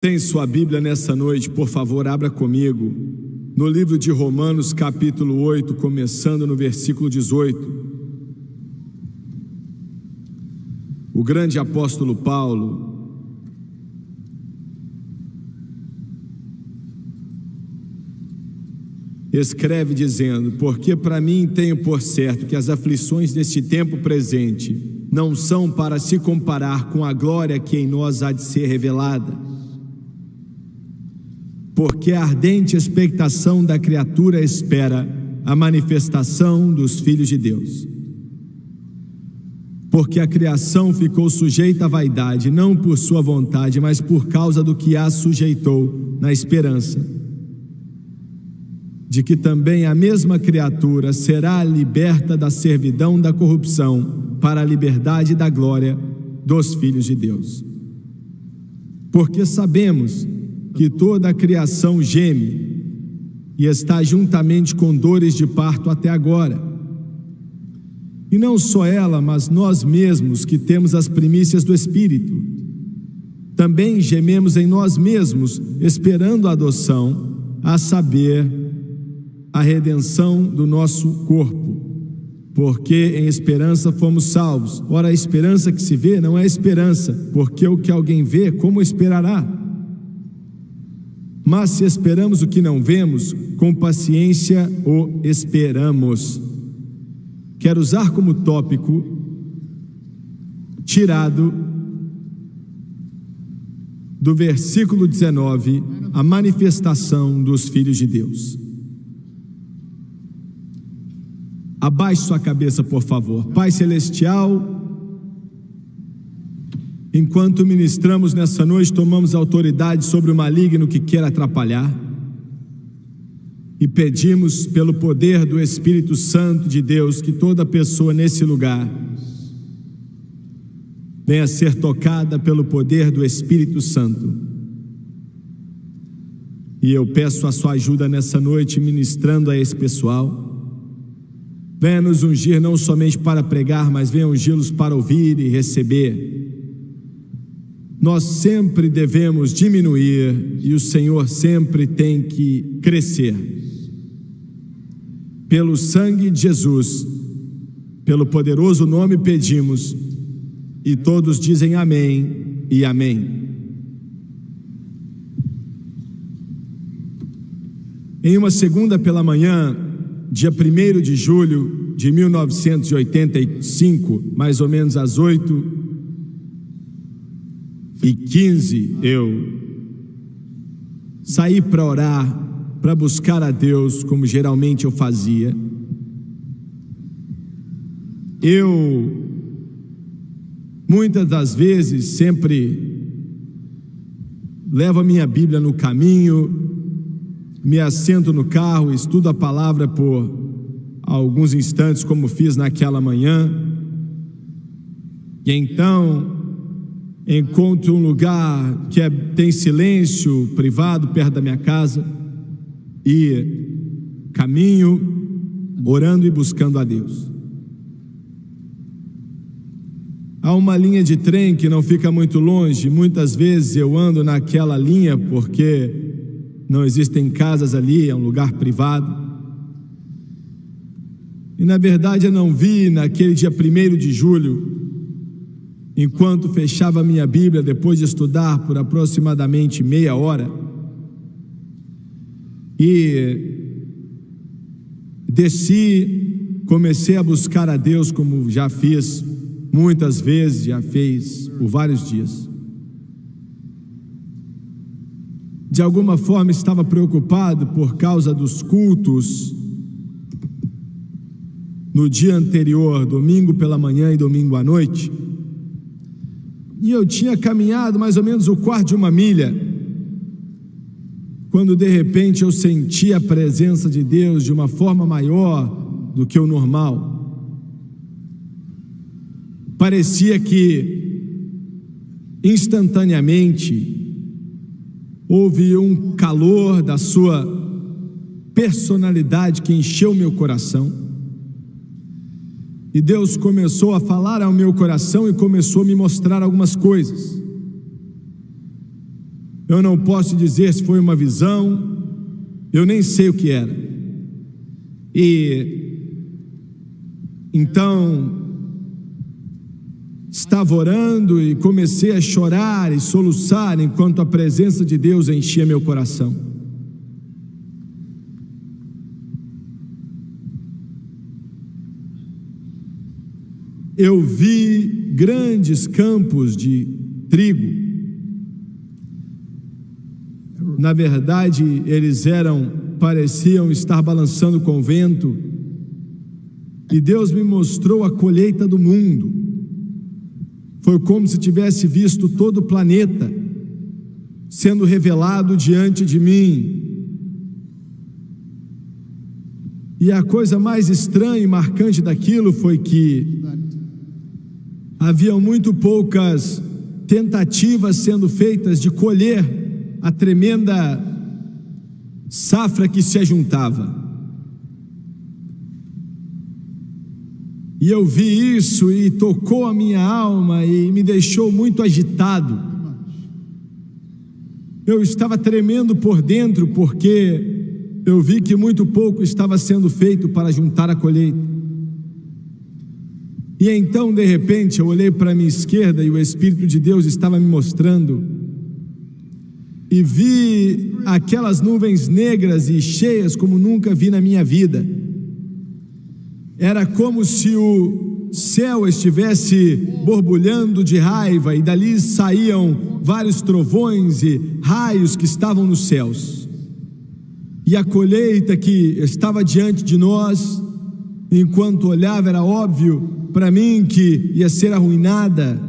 Tem sua Bíblia nessa noite, por favor, abra comigo no livro de Romanos, capítulo 8, começando no versículo 18. O grande apóstolo Paulo escreve dizendo: porque para mim tenho por certo que as aflições deste tempo presente não são para se comparar com a glória que em nós há de ser revelada. Porque a ardente expectação da criatura espera a manifestação dos filhos de Deus. Porque a criação ficou sujeita à vaidade, não por sua vontade, mas por causa do que a sujeitou, na esperança de que também a mesma criatura será liberta da servidão da corrupção para a liberdade da glória dos filhos de Deus. Porque sabemos que toda a criação geme e está juntamente com dores de parto até agora. E não só ela, mas nós mesmos que temos as primícias do Espírito, também gememos em nós mesmos, esperando a adoção, a saber, a redenção do nosso corpo. Porque em esperança fomos salvos. Ora, a esperança que se vê não é esperança, porque o que alguém vê, como esperará? Mas se esperamos o que não vemos, com paciência o esperamos. Quero usar como tópico tirado do versículo 19, a manifestação dos filhos de Deus. Abaixe sua cabeça, por favor. Pai Celestial, enquanto ministramos nessa noite, tomamos autoridade sobre o maligno que quer atrapalhar e pedimos pelo poder do Espírito Santo de Deus que toda pessoa nesse lugar venha a ser tocada pelo poder do Espírito Santo. E eu peço a sua ajuda nessa noite, ministrando a esse pessoal. Venha nos ungir não somente para pregar, mas venha ungí-los para ouvir e receber. Nós sempre devemos diminuir e o Senhor sempre tem que crescer. Pelo sangue de Jesus, pelo poderoso nome pedimos, e todos dizem amém e amém. Em uma segunda pela manhã, dia 1º de julho de 1985, mais ou menos às 8h15, eu saí para orar, para buscar a Deus, como geralmente eu fazia. Eu, muitas das vezes, sempre levo a minha Bíblia no caminho, me assento no carro, estudo a palavra por alguns instantes, como fiz naquela manhã, e então encontro um lugar que tem silêncio privado perto da minha casa e caminho orando e buscando a Deus. Há uma linha de trem que não fica muito longe, muitas vezes eu ando naquela linha porque não existem casas ali, é um lugar privado. E na verdade eu não vi naquele dia 1º de julho, enquanto fechava a minha Bíblia, depois de estudar por aproximadamente meia hora, e desci, comecei a buscar a Deus, como já fiz muitas vezes, já fez por vários dias. De alguma forma estava preocupado por causa dos cultos no dia anterior, domingo pela manhã e domingo à noite. E eu tinha caminhado mais ou menos o quarto de uma milha, quando de repente eu senti a presença de Deus de uma forma maior do que o normal. Parecia que instantaneamente houve um calor da sua personalidade que encheu meu coração. E Deus começou a falar ao meu coração e começou a me mostrar algumas coisas. eu não posso dizer se foi uma visão, eu nem sei o que era. E então estava orando e comecei a chorar e soluçar enquanto a presença de Deus enchia meu coração. Eu vi grandes campos de trigo. Na verdade, eles pareciam estar balançando com o vento. E Deus me mostrou a colheita do mundo. Foi como se tivesse visto todo o planeta sendo revelado diante de mim. E a coisa mais estranha e marcante daquilo foi que haviam muito poucas tentativas sendo feitas de colher a tremenda safra que se ajuntava. E eu vi isso e tocou a minha alma e me deixou muito agitado. Eu estava tremendo por dentro porque eu vi que muito pouco estava sendo feito para juntar a colheita. E então, de repente, eu olhei para a minha esquerda e o Espírito de Deus estava me mostrando, e vi aquelas nuvens negras e cheias como nunca vi na minha vida. Era como se o céu estivesse borbulhando de raiva, e dali saíam vários trovões e raios que estavam nos céus. E a colheita que estava diante de nós, enquanto olhava, era óbvio para mim que ia ser arruinada,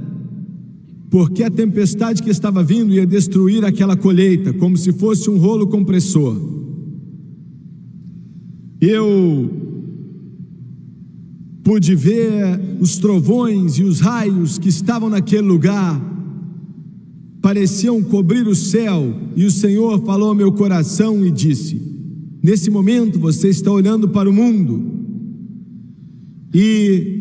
porque a tempestade que estava vindo ia destruir aquela colheita, como se fosse um rolo compressor. Eu pude ver os trovões e os raios que estavam naquele lugar, pareciam cobrir o céu, e o Senhor falou ao meu coração e disse: nesse momento você está olhando para o mundo, e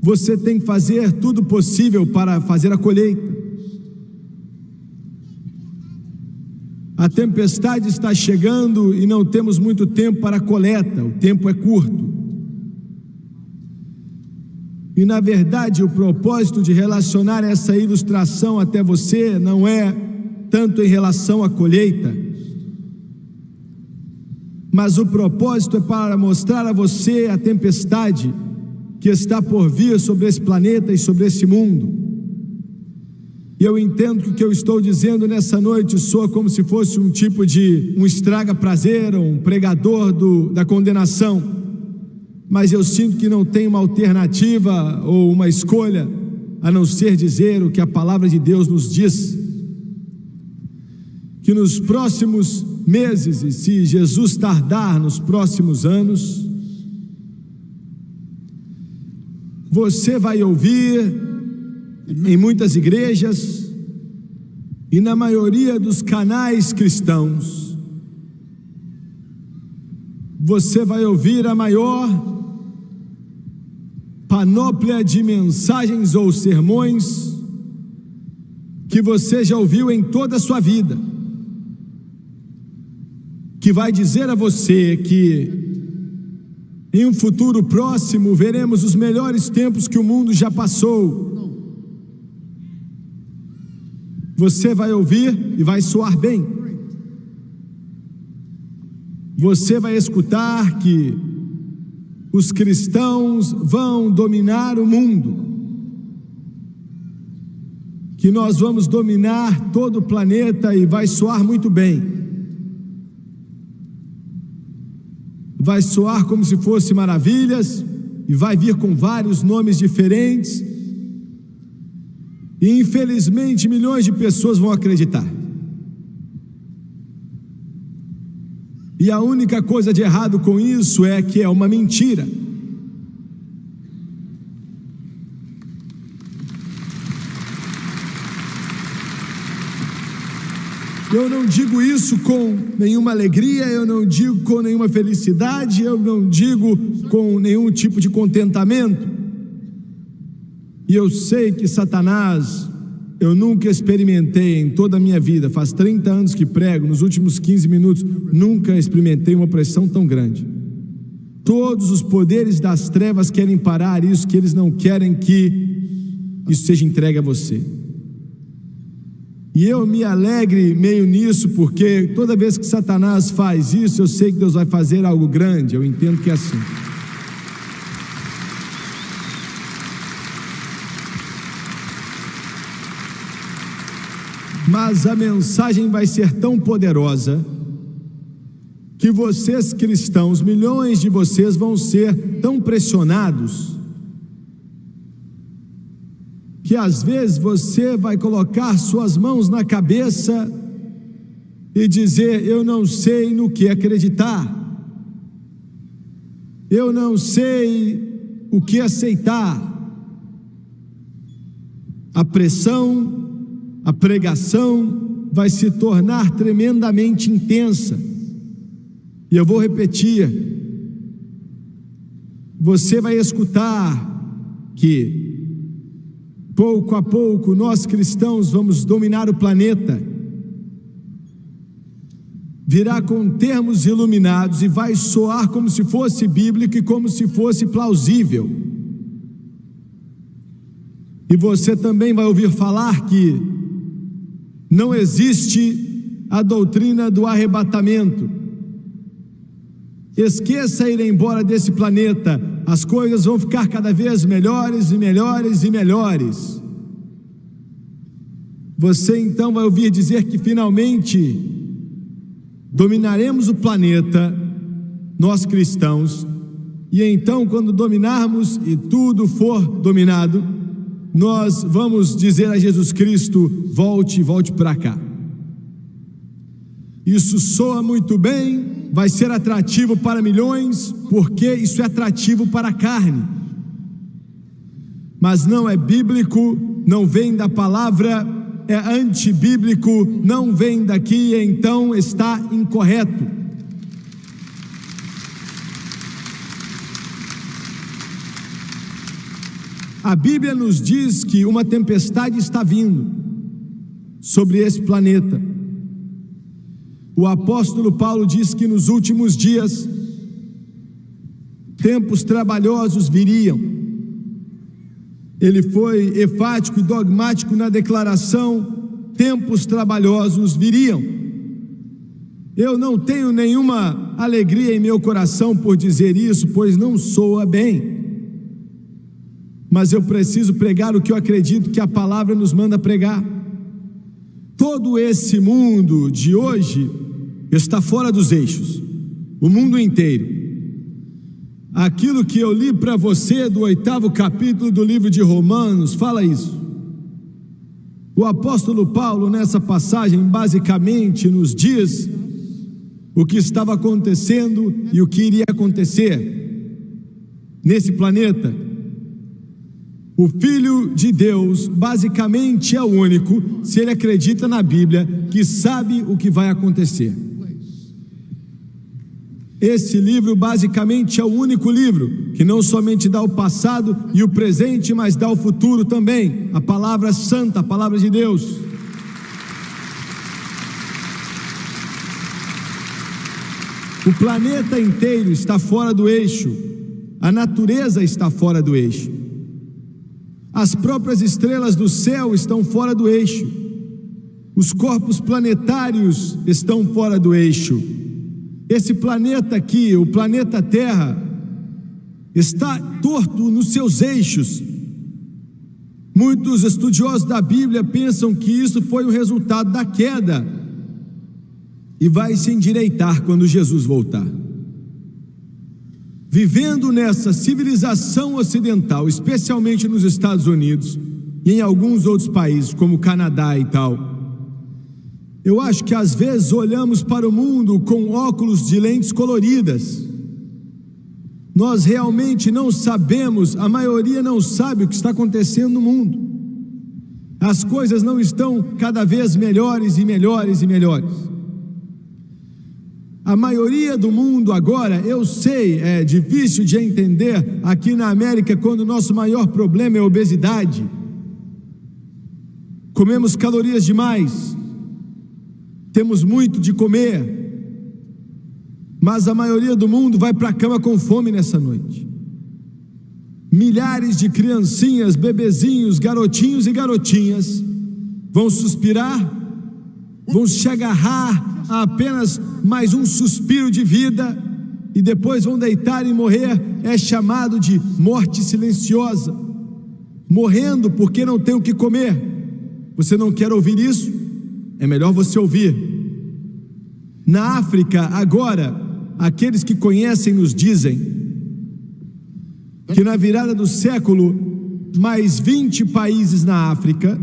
você tem que fazer tudo possível para fazer a colheita. A tempestade está chegando e não temos muito tempo para a coleta, o tempo é curto. E na verdade o propósito de relacionar essa ilustração até você não é tanto em relação à colheita, mas o propósito é para mostrar a você a tempestade que está por vir sobre esse planeta e sobre esse mundo. E eu entendo que o que eu estou dizendo nessa noite soa como se fosse um tipo de um estraga-prazer, ou um pregador da condenação, mas eu sinto que não tem uma alternativa ou uma escolha a não ser dizer o que a palavra de Deus nos diz, que nos próximos meses, e se Jesus tardar nos próximos anos, você vai ouvir em muitas igrejas e na maioria dos canais cristãos, você vai ouvir a maior panóplia de mensagens ou sermões que você já ouviu em toda a sua vida, que vai dizer a você que em um futuro próximo veremos os melhores tempos que o mundo já passou. Você vai ouvir e vai soar bem. Você vai escutar que os cristãos vão dominar o mundo, que nós vamos dominar todo o planeta, e vai soar muito bem. Vai soar como se fosse maravilhas, e vai vir com vários nomes diferentes, e infelizmente milhões de pessoas vão acreditar. E a única coisa de errado com isso é que é uma mentira. Eu não digo isso com nenhuma alegria, eu não digo com nenhuma felicidade, eu não digo com nenhum tipo de contentamento. E eu sei que Satanás eu nunca experimentei em toda a minha vida, faz 30 anos que prego, nos últimos 15 minutos, nunca experimentei uma pressão tão grande. Todos os poderes das trevas querem parar isso, que eles não querem que isso seja entregue a você. E eu me alegre meio nisso, porque toda vez que Satanás faz isso, eu sei que Deus vai fazer algo grande, eu entendo que é assim. Mas a mensagem vai ser tão poderosa, que vocês cristãos, milhões de vocês vão ser tão pressionados, que às vezes você vai colocar suas mãos na cabeça e dizer: eu não sei no que acreditar, eu não sei o que aceitar. A pressão, a pregação vai se tornar tremendamente intensa. E eu vou repetir: você vai escutar que pouco a pouco nós cristãos vamos dominar o planeta. Virá com termos iluminados e vai soar como se fosse bíblico e como se fosse plausível. E você também vai ouvir falar que não existe a doutrina do arrebatamento. Esqueça ir embora desse planeta, as coisas vão ficar cada vez melhores e melhores e melhores. Você então vai ouvir dizer que finalmente dominaremos o planeta, nós cristãos, e então quando dominarmos e tudo for dominado, nós vamos dizer a Jesus Cristo: volte para cá. Isso soa muito bem, vai ser atrativo para milhões, porque isso é atrativo para a carne, mas não é bíblico, não vem da palavra, é antibíblico, não vem daqui, então está incorreto. A Bíblia nos diz que uma tempestade está vindo sobre esse planeta. O apóstolo Paulo diz que nos últimos dias, tempos trabalhosos viriam. Ele foi enfático e dogmático na declaração: tempos trabalhosos viriam. Eu não tenho nenhuma alegria em meu coração por dizer isso, pois não soa bem. Mas eu preciso pregar o que eu acredito que a palavra nos manda pregar. Todo esse mundo de hoje está fora dos eixos, o mundo inteiro. Aquilo que eu li para você do 8º capítulo do livro de Romanos fala isso. O apóstolo Paulo nessa passagem basicamente nos diz o que estava acontecendo e o que iria acontecer nesse planeta. O Filho de Deus basicamente é o único, se ele acredita na Bíblia, que sabe o que vai acontecer. Esse livro basicamente é o único livro que não somente dá o passado e o presente, mas dá o futuro também. A palavra santa, a palavra de Deus. O planeta inteiro está fora do eixo, a natureza está fora do eixo, as próprias estrelas do céu estão fora do eixo, os corpos planetários estão fora do eixo. Esse planeta aqui, o planeta Terra, está torto nos seus eixos. Muitos estudiosos da Bíblia pensam que isso foi o resultado da queda e vai se endireitar quando Jesus voltar. Vivendo nessa civilização ocidental, especialmente nos Estados Unidos e em alguns outros países, como o Canadá e tal, eu acho que às vezes olhamos para o mundo com óculos de lentes coloridas. Nós realmente não sabemos, a maioria não sabe o que está acontecendo no mundo. As coisas não estão cada vez melhores e melhores e melhores. A maioria do mundo agora, eu sei, é difícil de entender aqui na América, quando o nosso maior problema é a obesidade. comemos calorias demais, temos muito de comer, mas a maioria do mundo vai para a cama com fome nessa noite. Milhares de criancinhas, bebezinhos, garotinhos e garotinhas vão suspirar, vão se agarrar a apenas mais um suspiro de vida e depois vão deitar e morrer. É chamado de morte silenciosa, morrendo porque não tem o que comer. Você não quer ouvir isso? É melhor você ouvir. Na África, agora, aqueles que conhecem nos dizem que na virada do século, mais 20 países na África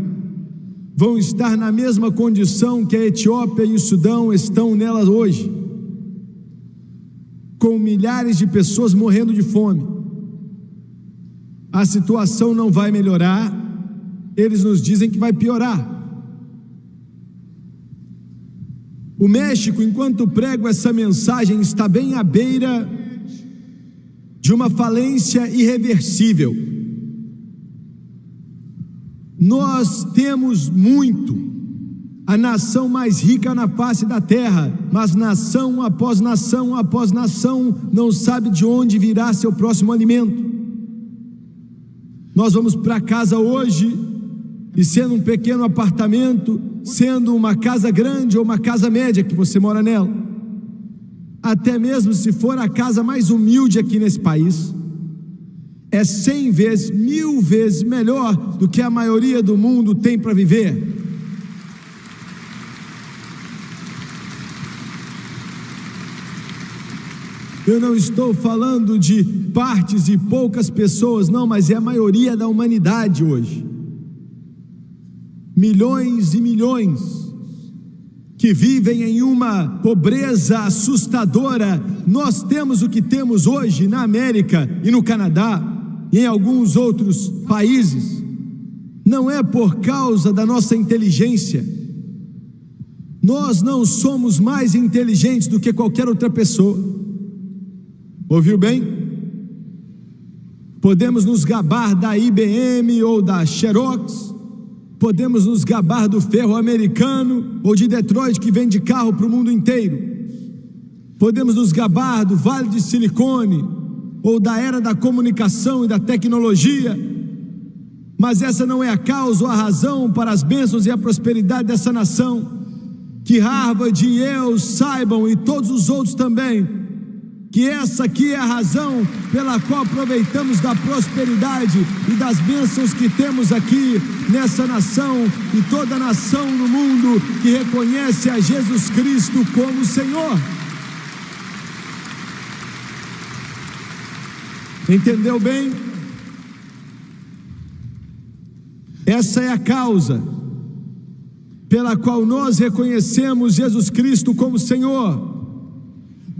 vão estar na mesma condição que a Etiópia e o Sudão estão nelas hoje, com milhares de pessoas morrendo de fome. A situação não vai melhorar, eles nos dizem que vai piorar. O México, enquanto prego essa mensagem, está bem à beira de uma falência irreversível. Nós temos muito, a nação mais rica na face da terra, mas nação após nação após nação não sabe de onde virá seu próximo alimento. Nós vamos para casa hoje, e sendo um pequeno apartamento, sendo uma casa grande ou uma casa média que você mora nela, até mesmo se for a casa mais humilde aqui nesse país, é 100 vezes, 1000 vezes melhor do que a maioria do mundo tem para viver. Eu não estou falando de partes e poucas pessoas, não, mas é a maioria da humanidade hoje. Milhões e milhões que vivem em uma pobreza assustadora. Nós temos o que temos hoje na América e no Canadá e em alguns outros países, não é por causa da nossa inteligência. Nós não somos mais inteligentes do que qualquer outra pessoa. Ouviu bem? Podemos nos gabar da IBM ou da Xerox, podemos nos gabar do ferro americano ou de Detroit, que vende carro para o mundo inteiro. Podemos nos gabar do Vale de Silicone ou da era da comunicação e da tecnologia, mas essa não é a causa ou a razão para as bênçãos e a prosperidade dessa nação. Que Harvard e eu saibam, e todos os outros também, que essa aqui é a razão pela qual aproveitamos da prosperidade e das bênçãos que temos aqui nessa nação e toda nação no mundo que reconhece a Jesus Cristo como Senhor. Entendeu bem? Essa é a causa pela qual nós reconhecemos Jesus Cristo como Senhor.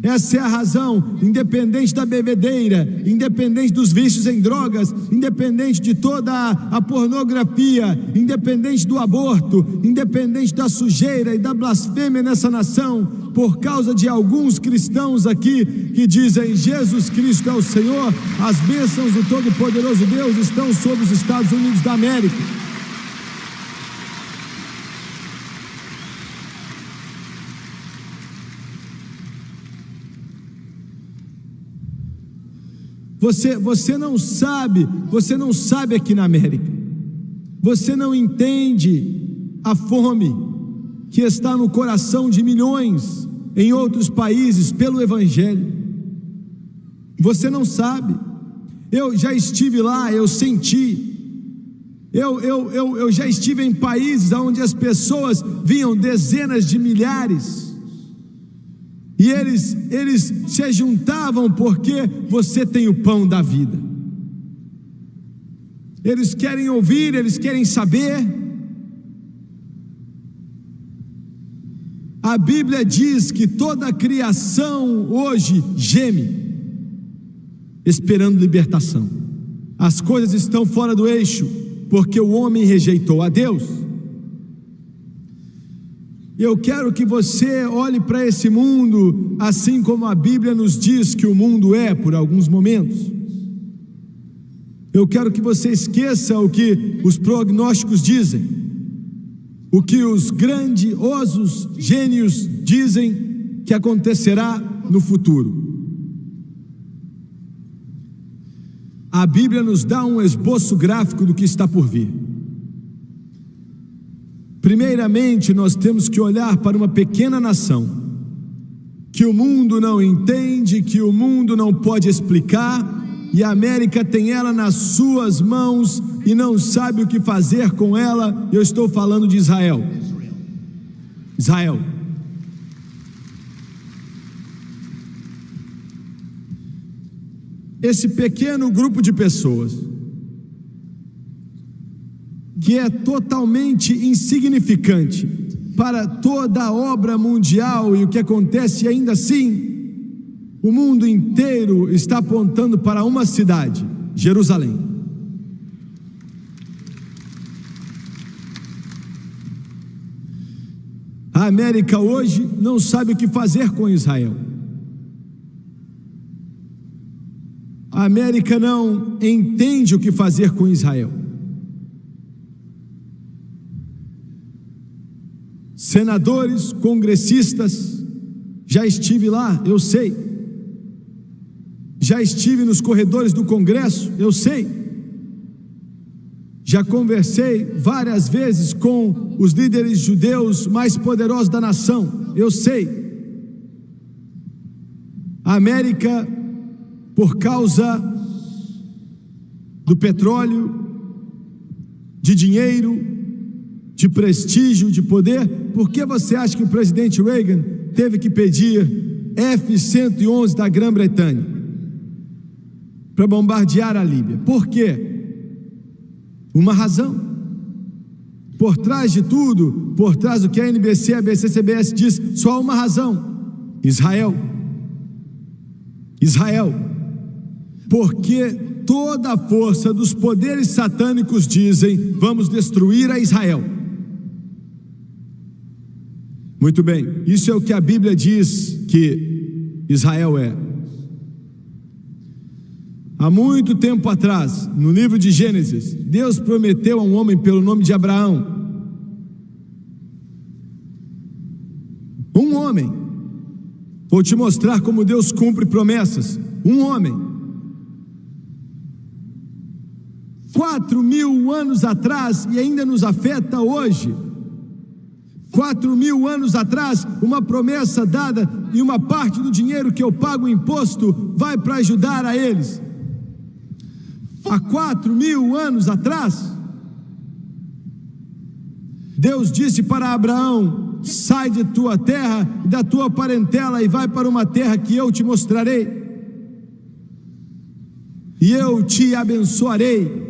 Essa é a razão, independente da bebedeira, independente dos vícios em drogas, independente de toda a pornografia, independente do aborto, independente da sujeira e da blasfêmia nessa nação, por causa de alguns cristãos aqui que dizem Jesus Cristo é o Senhor, as bênçãos do Todo-Poderoso Deus estão sobre os Estados Unidos da América. Você não sabe aqui na América, você não entende a fome que está no coração de milhões em outros países pelo Evangelho. Você não sabe. Eu já estive lá, eu senti. Eu já estive em países onde as pessoas vinham dezenas de milhares. E eles se juntavam porque você tem o pão da vida. Eles querem ouvir, eles querem saber. A Bíblia diz que toda a criação hoje geme, esperando libertação. As coisas estão fora do eixo, porque o homem rejeitou a Deus. Eu quero que você olhe para esse mundo assim como a Bíblia nos diz que o mundo é por alguns momentos. Eu quero que você esqueça o que os prognósticos dizem. o que os grandiosos gênios dizem que acontecerá no futuro. A Bíblia nos dá um esboço gráfico do que está por vir. Primeiramente, nós temos que olhar para uma pequena nação que o mundo não entende, que o mundo não pode explicar, e a América tem ela nas suas mãos e não sabe o que fazer com ela. Eu estou falando de Israel. Israel. Esse pequeno grupo de pessoas, que é totalmente insignificante para toda a obra mundial, e o que acontece ainda assim, o mundo inteiro está apontando para uma cidade, Jerusalém. A América hoje não sabe o que fazer com Israel. A América não entende o que fazer com Israel. Senadores, congressistas, já estive lá, eu sei. Já estive nos corredores do Congresso, eu sei. Já conversei várias vezes com os líderes judeus mais poderosos da nação, eu sei. A América, por causa do petróleo, de dinheiro, de prestígio, de poder, por que você acha que o presidente Reagan teve que pedir F-111 da Grã-Bretanha para bombardear a Líbia? Por quê? Uma razão. Por trás de tudo, por trás do que a NBC, a ABC, CBS diz, só uma razão: Israel. Israel. Porque toda a força dos poderes satânicos dizem: vamos destruir a Israel. Muito bem, isso é o que a Bíblia diz que Israel é. Há muito tempo atrás, no livro de Gênesis, Deus prometeu a um homem pelo nome de Abraão. Um homem. Vou te mostrar como Deus cumpre promessas. Um homem. 4.000 anos atrás, e ainda nos afeta hoje. 4.000 anos atrás, uma promessa dada, e uma parte do dinheiro que eu pago imposto vai para ajudar a eles. Há 4.000 anos atrás, Deus disse para Abraão: sai de tua terra e da tua parentela e vai para uma terra que eu te mostrarei, e eu te abençoarei.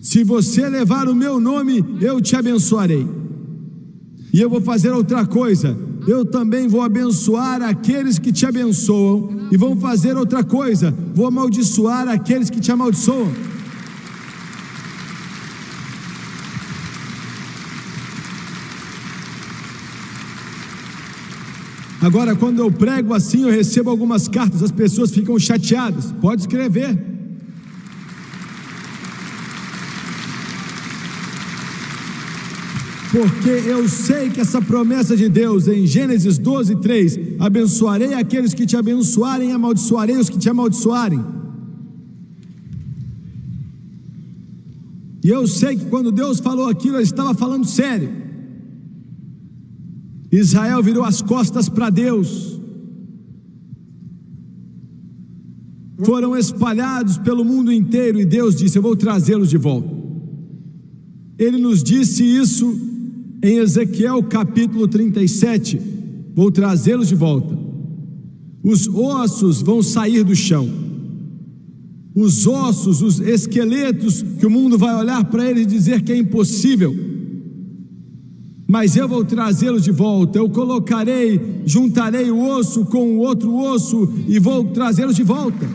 Se você levar o meu nome, eu te abençoarei. E eu vou fazer outra coisa: eu também vou abençoar aqueles que te abençoam, e vou fazer outra coisa: vou amaldiçoar aqueles que te amaldiçoam. Agora, quando eu prego assim, eu recebo algumas cartas, as pessoas ficam chateadas. Pode escrever. Porque eu sei que essa promessa de Deus em Gênesis 12:3, abençoarei aqueles que te abençoarem, amaldiçoarei os que te amaldiçoarem. E eu sei que quando Deus falou aquilo, ele estava falando sério. Israel virou as costas para Deus. Foram espalhados pelo mundo inteiro, e Deus disse: eu vou trazê-los de volta. Ele nos disse isso em Ezequiel capítulo 37, vou trazê-los de volta. Os ossos vão sair do chão. Os ossos, os esqueletos, que o mundo vai olhar para eles e dizer que é impossível. Mas eu vou trazê-los de volta. Eu colocarei, juntarei o osso com o outro osso e vou trazê-los de volta.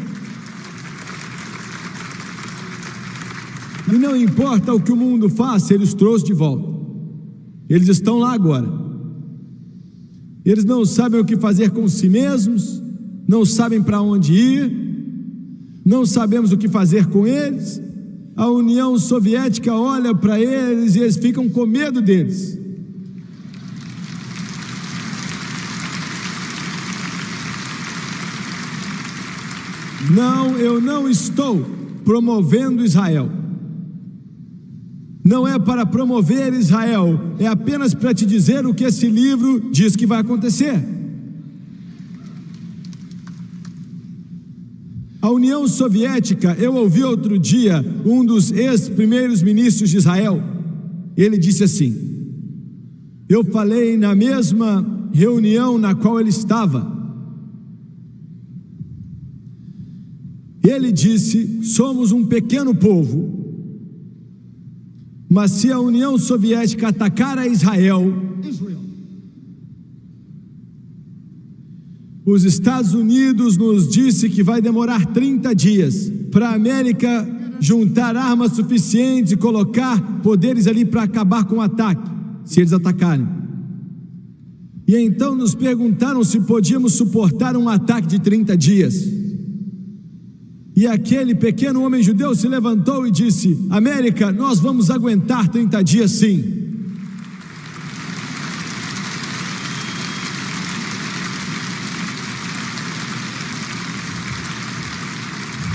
E não importa o que o mundo faça, ele os trouxe de volta. Eles estão lá agora. Eles não sabem o que fazer com si mesmos, não sabem para onde ir, não sabemos o que fazer com eles. a União Soviética olha para eles e eles ficam com medo deles. Não, eu não estou promovendo Israel. Não é para promover Israel, é apenas para te dizer o que esse livro diz que vai acontecer. A União Soviética, eu ouvi outro dia um dos ex-primeiros ministros de Israel, ele disse assim, eu falei na mesma reunião na qual ele estava, ele disse, somos um pequeno povo, mas se a União Soviética atacar a Israel, os Estados Unidos nos disse que vai demorar 30 dias para a América juntar armas suficientes e colocar poderes ali para acabar com o ataque, se eles atacarem. E então nos perguntaram se podíamos suportar um ataque de 30 dias. E aquele pequeno homem judeu se levantou e disse, América, nós vamos aguentar 30 dias sim.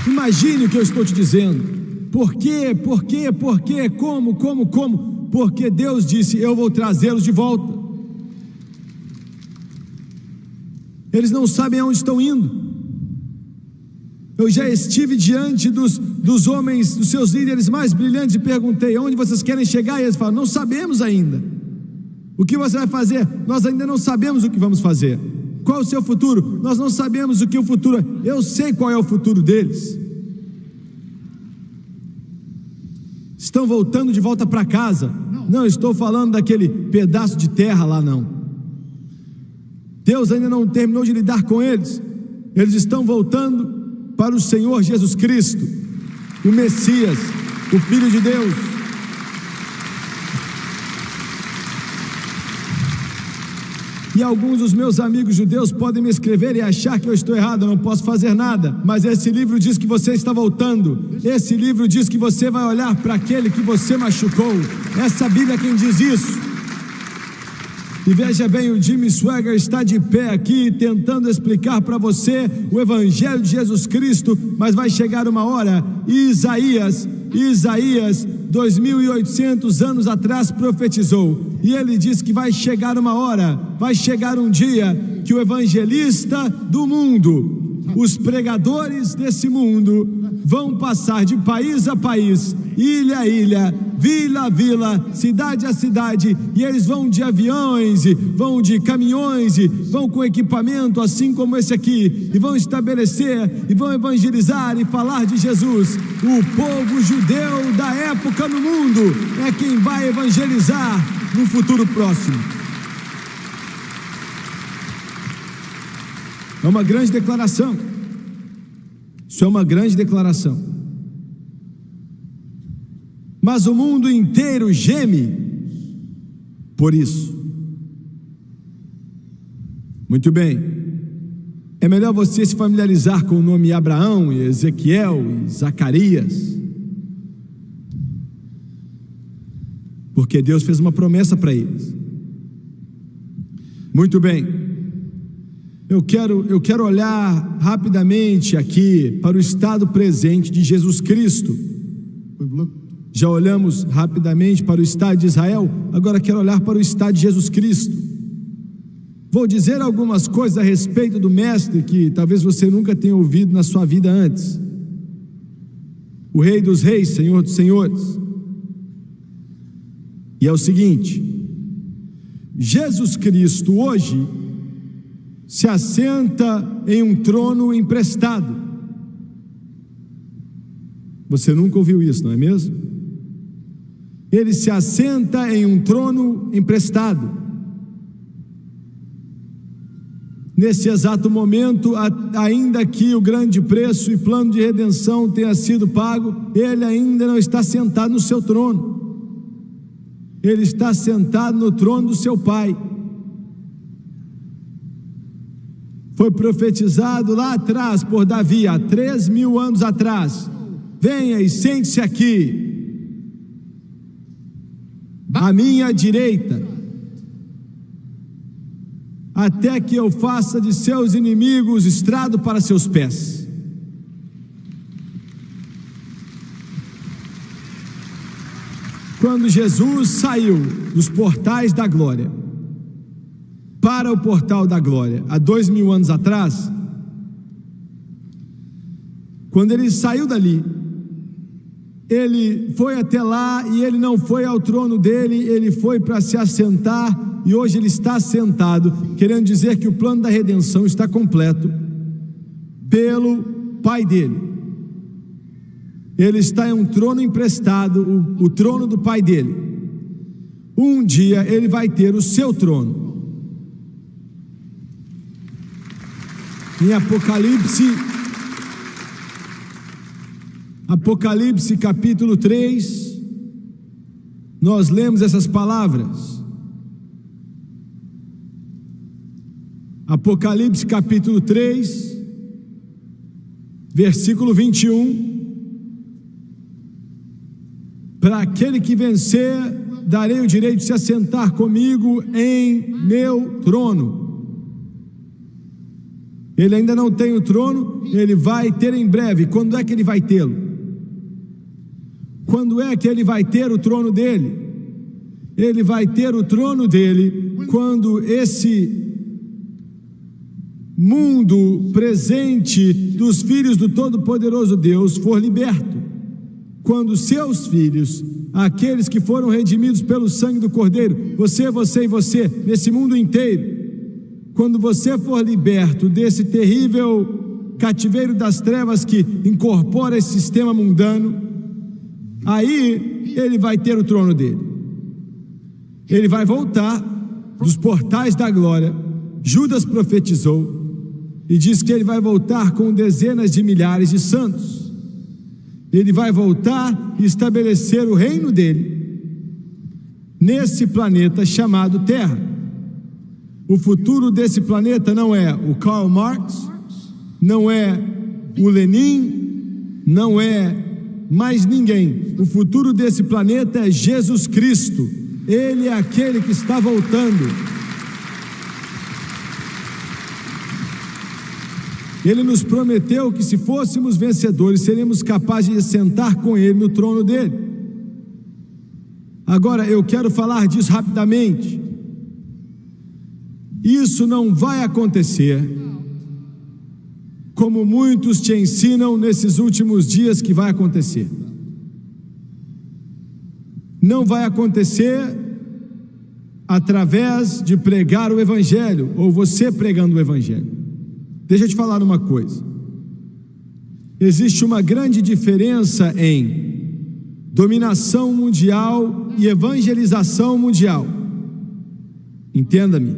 Imagine o que eu estou te dizendo. Por quê? Como? Porque Deus disse, eu vou trazê-los de volta. Eles não sabem aonde estão indo. Eu já estive diante dos homens, dos seus líderes mais brilhantes e perguntei, aonde vocês querem chegar? E eles falam, não sabemos ainda. O que você vai fazer? Nós ainda não sabemos o que vamos fazer. Qual é o seu futuro? Nós não sabemos o que o futuro é. Eu sei qual é o futuro deles. Estão voltando de volta para casa. Não estou falando daquele pedaço de terra lá, não. Deus ainda não terminou de lidar com eles. Eles estão voltando para o Senhor Jesus Cristo, o Messias, o Filho de Deus. E alguns dos meus amigos judeus podem me escrever e achar que eu estou errado, eu não posso fazer nada, mas esse livro diz que você está voltando, esse livro diz que você vai olhar para aquele que você machucou, essa Bíblia é quem diz isso. E veja bem, o Jimmy Swaggart está de pé aqui, tentando explicar para você o Evangelho de Jesus Cristo, mas vai chegar uma hora, Isaías, 2.800 anos atrás profetizou, e ele diz que vai chegar uma hora, vai chegar um dia, que o evangelista do mundo, os pregadores desse mundo, vão passar de país a país, ilha a ilha, vila a vila, cidade a cidade, e eles vão de aviões, vão de caminhões, vão com equipamento assim como esse aqui, e vão estabelecer, e vão evangelizar e falar de Jesus. O povo judeu da época no mundo é quem vai evangelizar no futuro próximo. É uma grande declaração. Isso é uma grande declaração. Mas o mundo inteiro geme por isso. Muito bem. É melhor você se familiarizar com o nome Abraão, e Ezequiel e Zacarias, porque Deus fez uma promessa para eles. Muito bem. Eu quero olhar rapidamente aqui para o estado presente de Jesus Cristo. Já olhamos rapidamente para o estado de Israel, agora quero olhar para o estado de Jesus Cristo. Vou dizer algumas coisas a respeito do Mestre que talvez você nunca tenha ouvido na sua vida antes. O Rei dos Reis, Senhor dos Senhores. E é o seguinte: Jesus Cristo hoje se assenta em um trono emprestado. Você nunca ouviu isso, não é mesmo? Ele se assenta em um trono emprestado. Nesse exato momento, ainda que o grande preço e plano de redenção tenha sido pago, ele ainda não está sentado no seu trono. Ele está sentado no trono do seu Pai. Foi profetizado lá atrás por Davi, há 3.000 anos atrás: venha e sente-se aqui, à minha direita, até que eu faça de seus inimigos estrado para seus pés. Quando Jesus saiu dos portais da glória para o portal da glória, há 2000 anos atrás, quando ele saiu dali, ele foi até lá e ele não foi ao trono dele, ele foi para se assentar, e hoje ele está sentado, querendo dizer que o plano da redenção está completo pelo Pai dele. Ele está em um trono emprestado, o trono do Pai dele. Um dia ele vai ter o seu trono. Em Apocalipse capítulo 3, nós lemos essas palavras. Apocalipse capítulo 3, versículo 21. Para aquele que vencer, darei o direito de se assentar comigo em meu trono. Ele ainda não tem o trono, ele vai ter em breve. Quando é que ele vai tê-lo? Quando é que ele vai ter o trono dele? Ele vai ter o trono dele quando esse mundo presente dos filhos do Todo-Poderoso Deus for liberto. Quando seus filhos, aqueles que foram redimidos pelo sangue do Cordeiro, você e você, nesse mundo inteiro, quando você for liberto desse terrível cativeiro das trevas que incorpora esse sistema mundano, aí ele vai ter o trono dele. Ele vai voltar dos portais da glória. Judas profetizou e diz que ele vai voltar com dezenas de milhares de santos. Ele vai voltar e estabelecer o reino dele nesse planeta chamado Terra. O futuro desse planeta não é o Karl Marx, não é o Lenin, não é mais ninguém. O futuro desse planeta é Jesus Cristo. Ele é aquele que está voltando. Ele nos prometeu que se fôssemos vencedores, seríamos capazes de sentar com Ele no trono dele. Agora, eu quero falar disso rapidamente. Isso não vai acontecer como muitos te ensinam nesses últimos dias que vai acontecer. Não vai acontecer através de pregar o Evangelho, ou você pregando o Evangelho. Deixa eu te falar uma coisa. Existe uma grande diferença em dominação mundial e evangelização mundial. Entenda-me.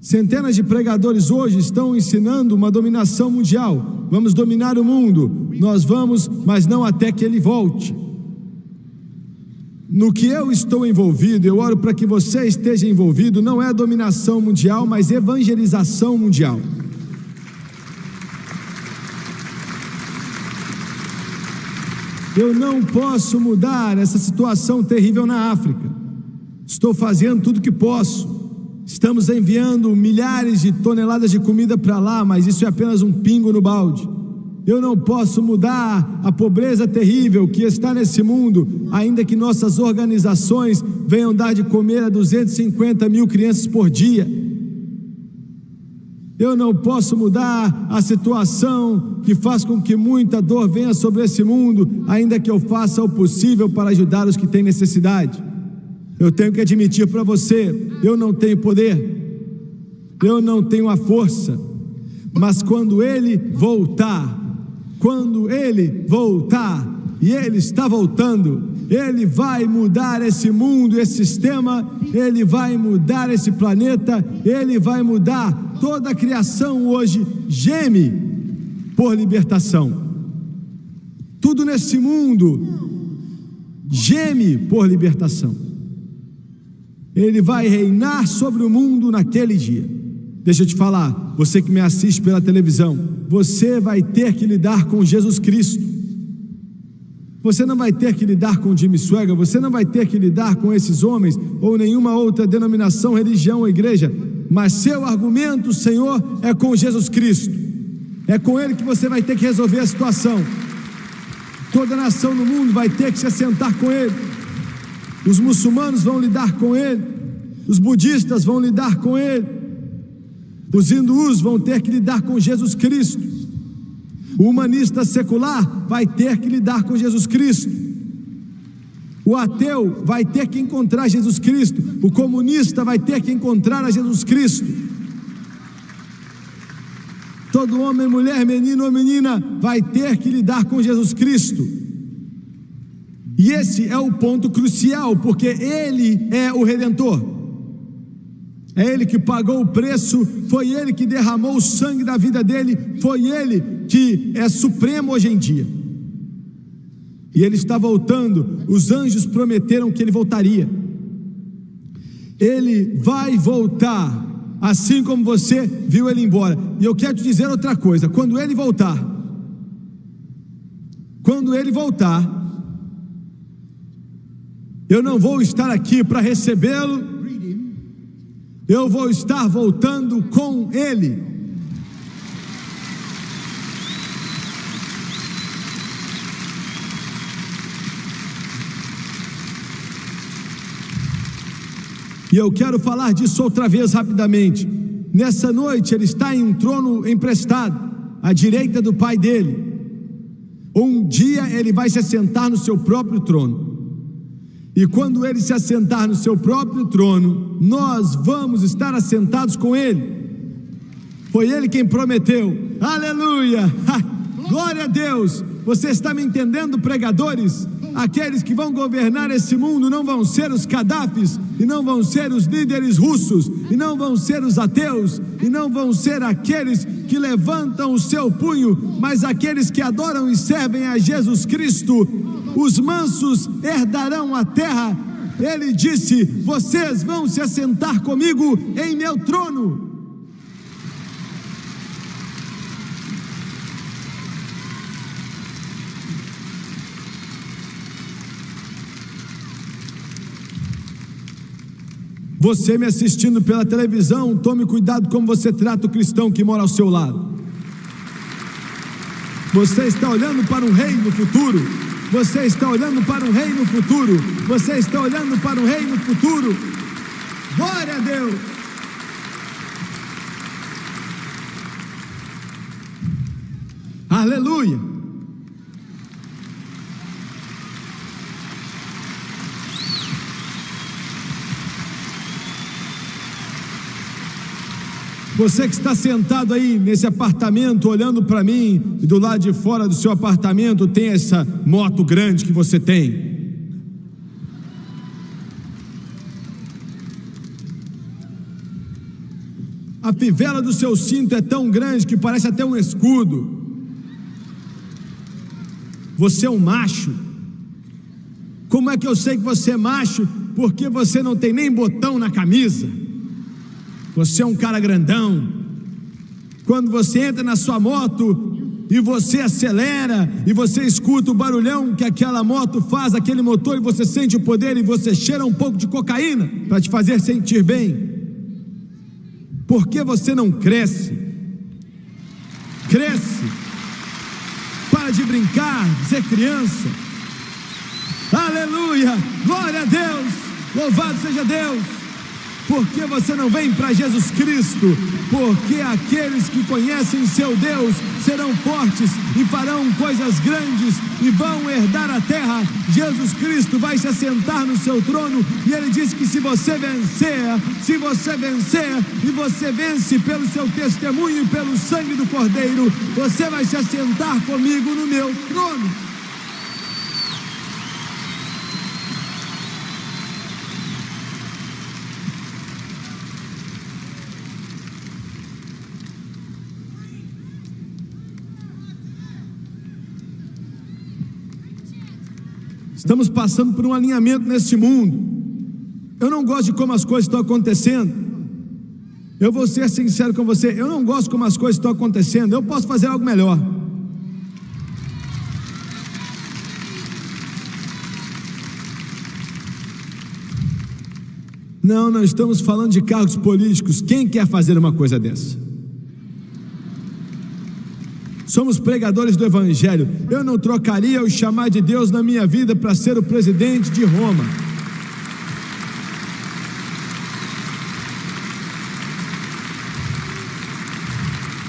Centenas de pregadores hoje estão ensinando uma dominação mundial. Vamos dominar o mundo. Nós vamos, mas não até que ele volte. No que eu estou envolvido, eu oro para que você esteja envolvido, não é dominação mundial, mas evangelização mundial. Eu não posso mudar essa situação terrível na África. Estou fazendo tudo o que posso. Estamos enviando milhares de toneladas de comida para lá, mas isso é apenas um pingo no balde. Eu não posso mudar a pobreza terrível que está nesse mundo, ainda que nossas organizações venham dar de comer a 250 mil crianças por dia. Eu não posso mudar a situação que faz com que muita dor venha sobre esse mundo, ainda que eu faça o possível para ajudar os que têm necessidade. Eu tenho que admitir para você, eu não tenho poder, eu não tenho a força, mas quando Ele voltar, e Ele está voltando, Ele vai mudar esse mundo, esse sistema, Ele vai mudar esse planeta, Ele vai mudar toda a criação hoje, geme por libertação. Tudo nesse mundo geme por libertação. Ele vai reinar sobre o mundo naquele dia. Deixa eu te falar, você que me assiste pela televisão, você vai ter que lidar com Jesus Cristo. Você não vai ter que lidar com Jimmy Swaggart, você não vai ter que lidar com esses homens ou nenhuma outra denominação, religião ou igreja, mas seu argumento, Senhor, é com Jesus Cristo. É com Ele que você vai ter que resolver a situação. Toda nação no mundo vai ter que se assentar com Ele. Os muçulmanos vão lidar com Ele, os budistas vão lidar com Ele, os hindus vão ter que lidar com Jesus Cristo, o humanista secular vai ter que lidar com Jesus Cristo, o ateu vai ter que encontrar Jesus Cristo, o comunista vai ter que encontrar a Jesus Cristo. Todo homem, mulher, menino ou menina vai ter que lidar com Jesus Cristo. E esse é o ponto crucial, porque Ele é o Redentor. É Ele que pagou o preço, foi Ele que derramou o sangue da vida dele, foi Ele que é supremo hoje em dia. E Ele está voltando, os anjos prometeram que Ele voltaria. Ele vai voltar, assim como você viu Ele embora. E eu quero te dizer outra coisa, quando Ele voltar, eu não vou estar aqui para recebê-lo, eu vou estar voltando com Ele. E eu quero falar disso outra vez rapidamente. Nessa noite Ele está em um trono emprestado, à direita do Pai dele. Um dia Ele vai se assentar no seu próprio trono. E quando Ele se assentar no seu próprio trono, nós vamos estar assentados com Ele. Foi Ele quem prometeu. Aleluia! Glória a Deus! Você está me entendendo, pregadores? Aqueles que vão governar esse mundo não vão ser os Gaddafis, e não vão ser os líderes russos, e não vão ser os ateus, e não vão ser aqueles que levantam o seu punho, mas aqueles que adoram e servem a Jesus Cristo. Os mansos herdarão a terra. Ele disse: vocês vão se assentar comigo em meu trono. Você me assistindo pela televisão, tome cuidado como você trata o cristão que mora ao seu lado. Você está olhando para um rei no futuro. Você está olhando para um rei no futuro. Você está olhando para um rei no futuro. Glória a Deus. Aleluia. Você que está sentado aí nesse apartamento, olhando para mim, e do lado de fora do seu apartamento tem essa moto grande que você tem. A fivela do seu cinto é tão grande que parece até um escudo. Você é um macho. Como é que eu sei que você é macho? Porque você não tem nem botão na camisa. Você é um cara grandão. Quando você entra na sua moto e você acelera e você escuta o barulhão que aquela moto faz, aquele motor, e você sente o poder e você cheira um pouco de cocaína para te fazer sentir bem. Por que você não cresce? Cresce. Para de brincar, de ser criança. Aleluia, glória a Deus, louvado seja Deus. Por que você não vem para Jesus Cristo? Porque aqueles que conhecem seu Deus serão fortes e farão coisas grandes e vão herdar a terra. Jesus Cristo vai se assentar no seu trono e Ele diz que se você vencer e você vence pelo seu testemunho e pelo sangue do Cordeiro, você vai se assentar comigo no meu trono. Estamos passando por um alinhamento nesse mundo. Eu não gosto de como as coisas estão acontecendo. Eu vou ser sincero com você, eu não gosto de como as coisas estão acontecendo. Eu posso fazer algo melhor. Não estamos falando de cargos políticos. Quem quer fazer uma coisa dessa? Somos pregadores do Evangelho. Eu não trocaria o chamar de Deus na minha vida para ser o presidente de Roma.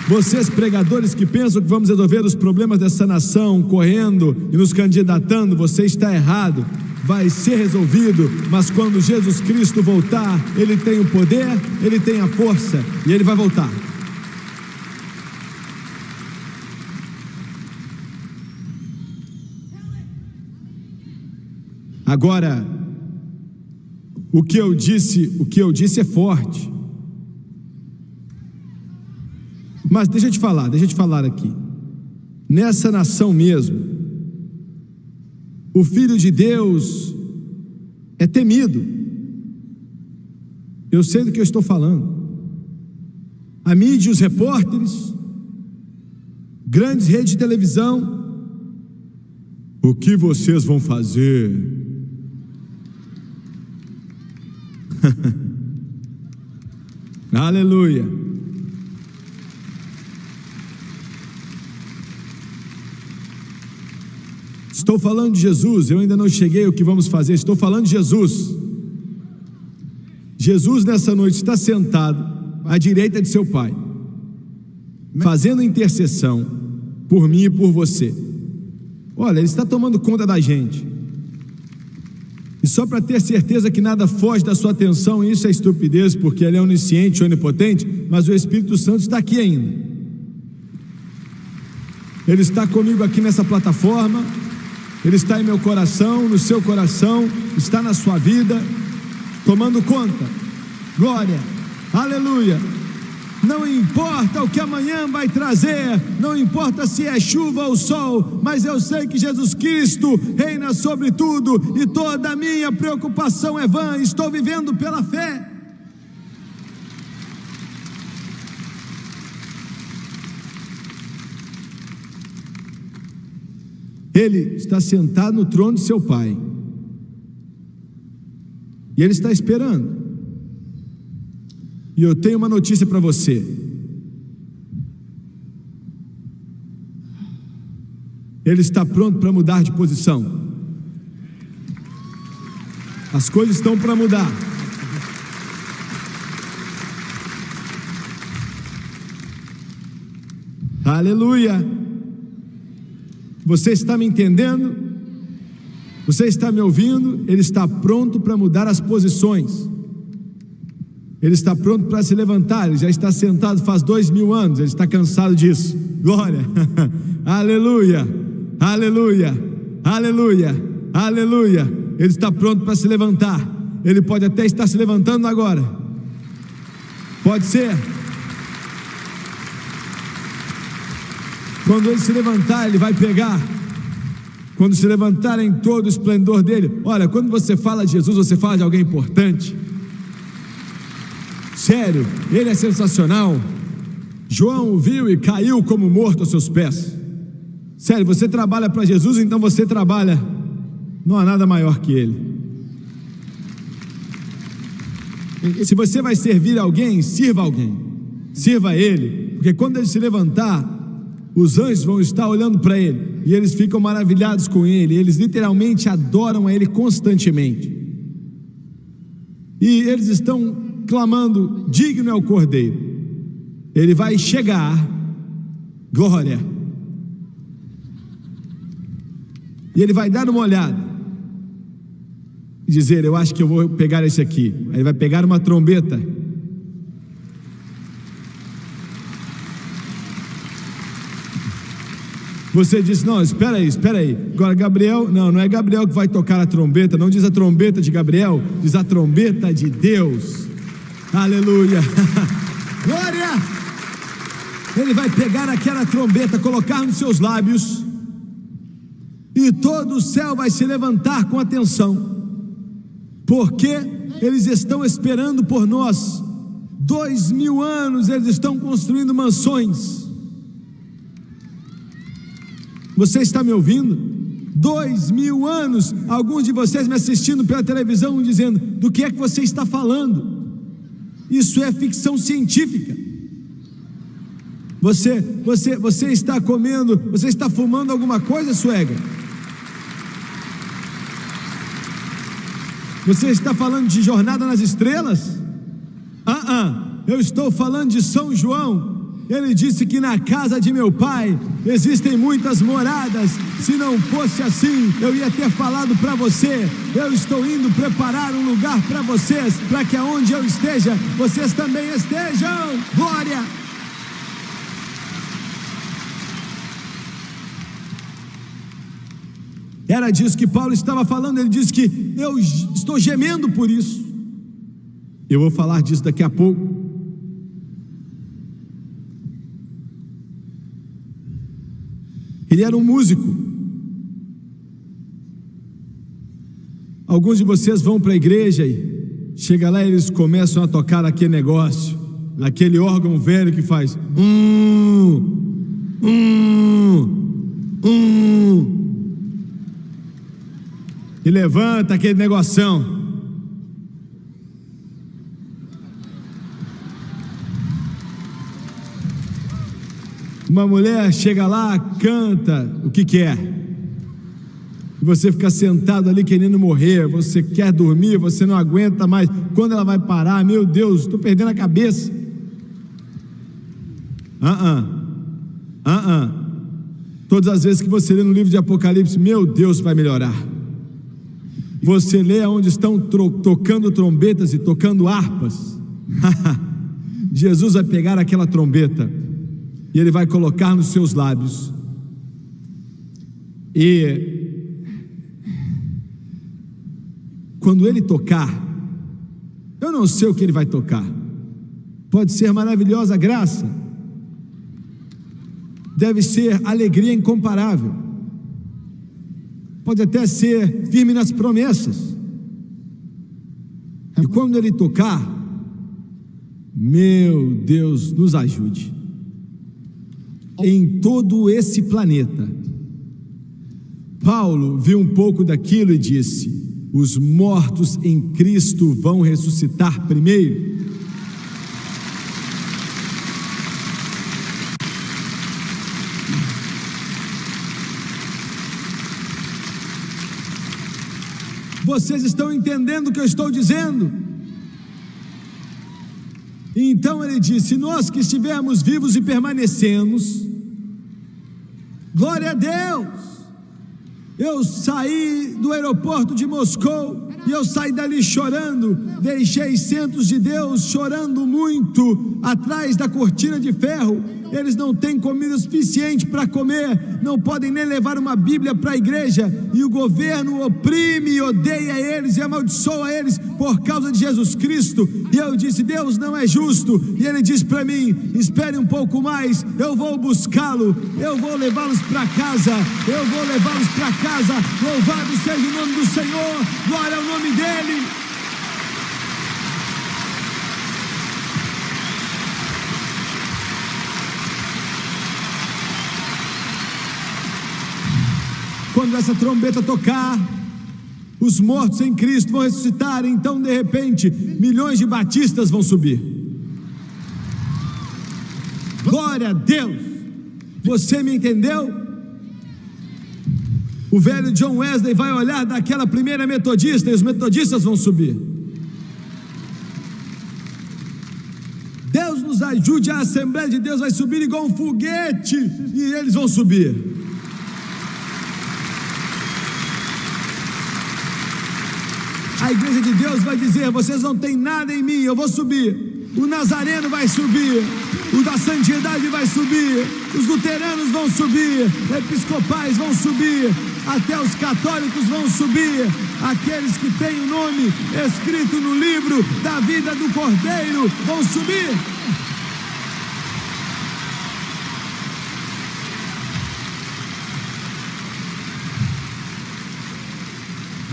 Vocês pregadores que pensam que vamos resolver os problemas dessa nação correndo e nos candidatando, você está errado. Vai ser resolvido, mas quando Jesus Cristo voltar, Ele tem o poder, Ele tem a força e Ele vai voltar. Agora, o que eu disse é forte. Mas deixa eu te falar aqui. Nessa nação mesmo, o Filho de Deus é temido. Eu sei do que eu estou falando. A mídia, os repórteres, grandes redes de televisão. O que vocês vão fazer? Aleluia. Estou falando de Jesus, eu ainda não cheguei ao que vamos fazer, estou falando de Jesus. Jesus nessa noite está sentado à direita de seu Pai, fazendo intercessão por mim e por você. Olha, Ele está tomando conta da gente. E só para ter certeza que nada foge da sua atenção, isso é estupidez, porque Ele é onisciente, onipotente, mas o Espírito Santo está aqui ainda. Ele está comigo aqui nessa plataforma. Ele está em meu coração, no seu coração, está na sua vida, tomando conta. Glória, aleluia. Não importa o que amanhã vai trazer, não importa se é chuva ou sol, mas eu sei que Jesus Cristo reina sobre tudo, e toda a minha preocupação é vã. Estou vivendo pela fé. Ele está sentado no trono de seu Pai, e Ele está esperando. E eu tenho uma notícia para você. Ele está pronto para mudar de posição. As coisas estão para mudar. Aleluia. Você está me entendendo? Você está me ouvindo? Ele está pronto para mudar as posições. Ele está pronto para se levantar. Ele já está sentado faz 2000 anos. Ele está cansado disso. Glória. Aleluia. Aleluia. Aleluia. Aleluia. Ele está pronto para se levantar. Ele pode até estar se levantando agora. Pode ser. Quando Ele se levantar, Ele vai pegar. Quando se levantar em todo o esplendor dele. Olha, quando você fala de Jesus, você fala de alguém importante. Sério, Ele é sensacional. João o viu e caiu como morto aos seus pés. Sério, você trabalha para Jesus, então você trabalha. Não há nada maior que Ele. Se você vai servir alguém, sirva alguém. Sirva Ele, porque quando Ele se levantar, os anjos vão estar olhando para Ele, e eles ficam maravilhados com Ele. Eles literalmente adoram a Ele constantemente, e eles estão clamando: digno é o Cordeiro. Ele vai chegar, glória, e Ele vai dar uma olhada e dizer: eu acho que eu vou pegar esse aqui. Aí Ele vai pegar uma trombeta. Você diz: não, espera aí. Agora Gabriel, não é Gabriel que vai tocar a trombeta. Não diz a trombeta de Gabriel, diz a trombeta de Deus. Aleluia. Glória. Ele vai pegar aquela trombeta, colocar nos seus lábios, e todo o céu vai se levantar com atenção, porque eles estão esperando por nós. 2000 anos eles estão construindo mansões. Você está me ouvindo? 2000 anos, alguns de vocês me assistindo pela televisão dizendo, do que é que você está falando? Isso é ficção científica. Você está comendo, você está fumando alguma coisa, suegra? Você está falando de Jornada nas Estrelas? Eu estou falando de São João. Ele disse que na casa de meu pai existem muitas moradas. Se não fosse assim, eu ia ter falado para você. Eu estou indo preparar um lugar para vocês, para que aonde eu esteja, vocês também estejam. Glória! Era disso que Paulo estava falando. Ele disse que eu estou gemendo por isso. Eu vou falar disso daqui a pouco. Ele era um músico. Alguns de vocês vão para a igreja e chega lá e eles começam a tocar aquele negócio, aquele órgão velho que faz e levanta aquele negoção. Uma mulher chega lá, canta o que quer, e você fica sentado ali querendo morrer, você quer dormir, você não aguenta mais. Quando ela vai parar, meu Deus, estou perdendo a cabeça. Todas as vezes que você lê no livro de Apocalipse, meu Deus, vai melhorar. Você lê onde estão tocando trombetas e tocando harpas. Jesus vai pegar aquela trombeta e Ele vai colocar nos seus lábios, e quando Ele tocar, eu não sei o que Ele vai tocar. Pode ser maravilhosa graça, deve ser alegria incomparável, pode até ser firme nas promessas. E quando Ele tocar, meu Deus, nos ajude. Em todo esse planeta, Paulo viu um pouco daquilo e disse: os mortos em Cristo vão ressuscitar primeiro. Vocês estão entendendo o que eu estou dizendo? Então ele disse: nós que estivermos vivos e permanecemos, glória a Deus. Eu saí do aeroporto de Moscou e eu saí dali chorando, deixei centros de Deus chorando muito atrás da cortina de ferro. Eles não têm comida suficiente para comer, não podem nem levar uma Bíblia para a igreja, e o governo oprime e odeia eles e amaldiçoa eles por causa de Jesus Cristo. E eu disse: Deus não é justo. E Ele disse para mim: espere um pouco mais, eu vou buscá-lo, eu vou levá-los para casa, eu vou levá-los para casa. Louvado seja o nome do Senhor, glória ao nome dEle. Quando essa trombeta tocar, os mortos em Cristo vão ressuscitar. Então, de repente, milhões de batistas vão subir. Glória a Deus. Você me entendeu? O velho John Wesley vai olhar daquela primeira metodista e os metodistas vão subir. Deus nos ajude, a Assembleia de Deus vai subir igual um foguete e eles vão subir. A igreja de Deus vai dizer: vocês não têm nada em mim, eu vou subir. O Nazareno vai subir, o da Santidade vai subir, os luteranos vão subir, episcopais vão subir, até os católicos vão subir, aqueles que têm o nome escrito no livro da vida do Cordeiro vão subir.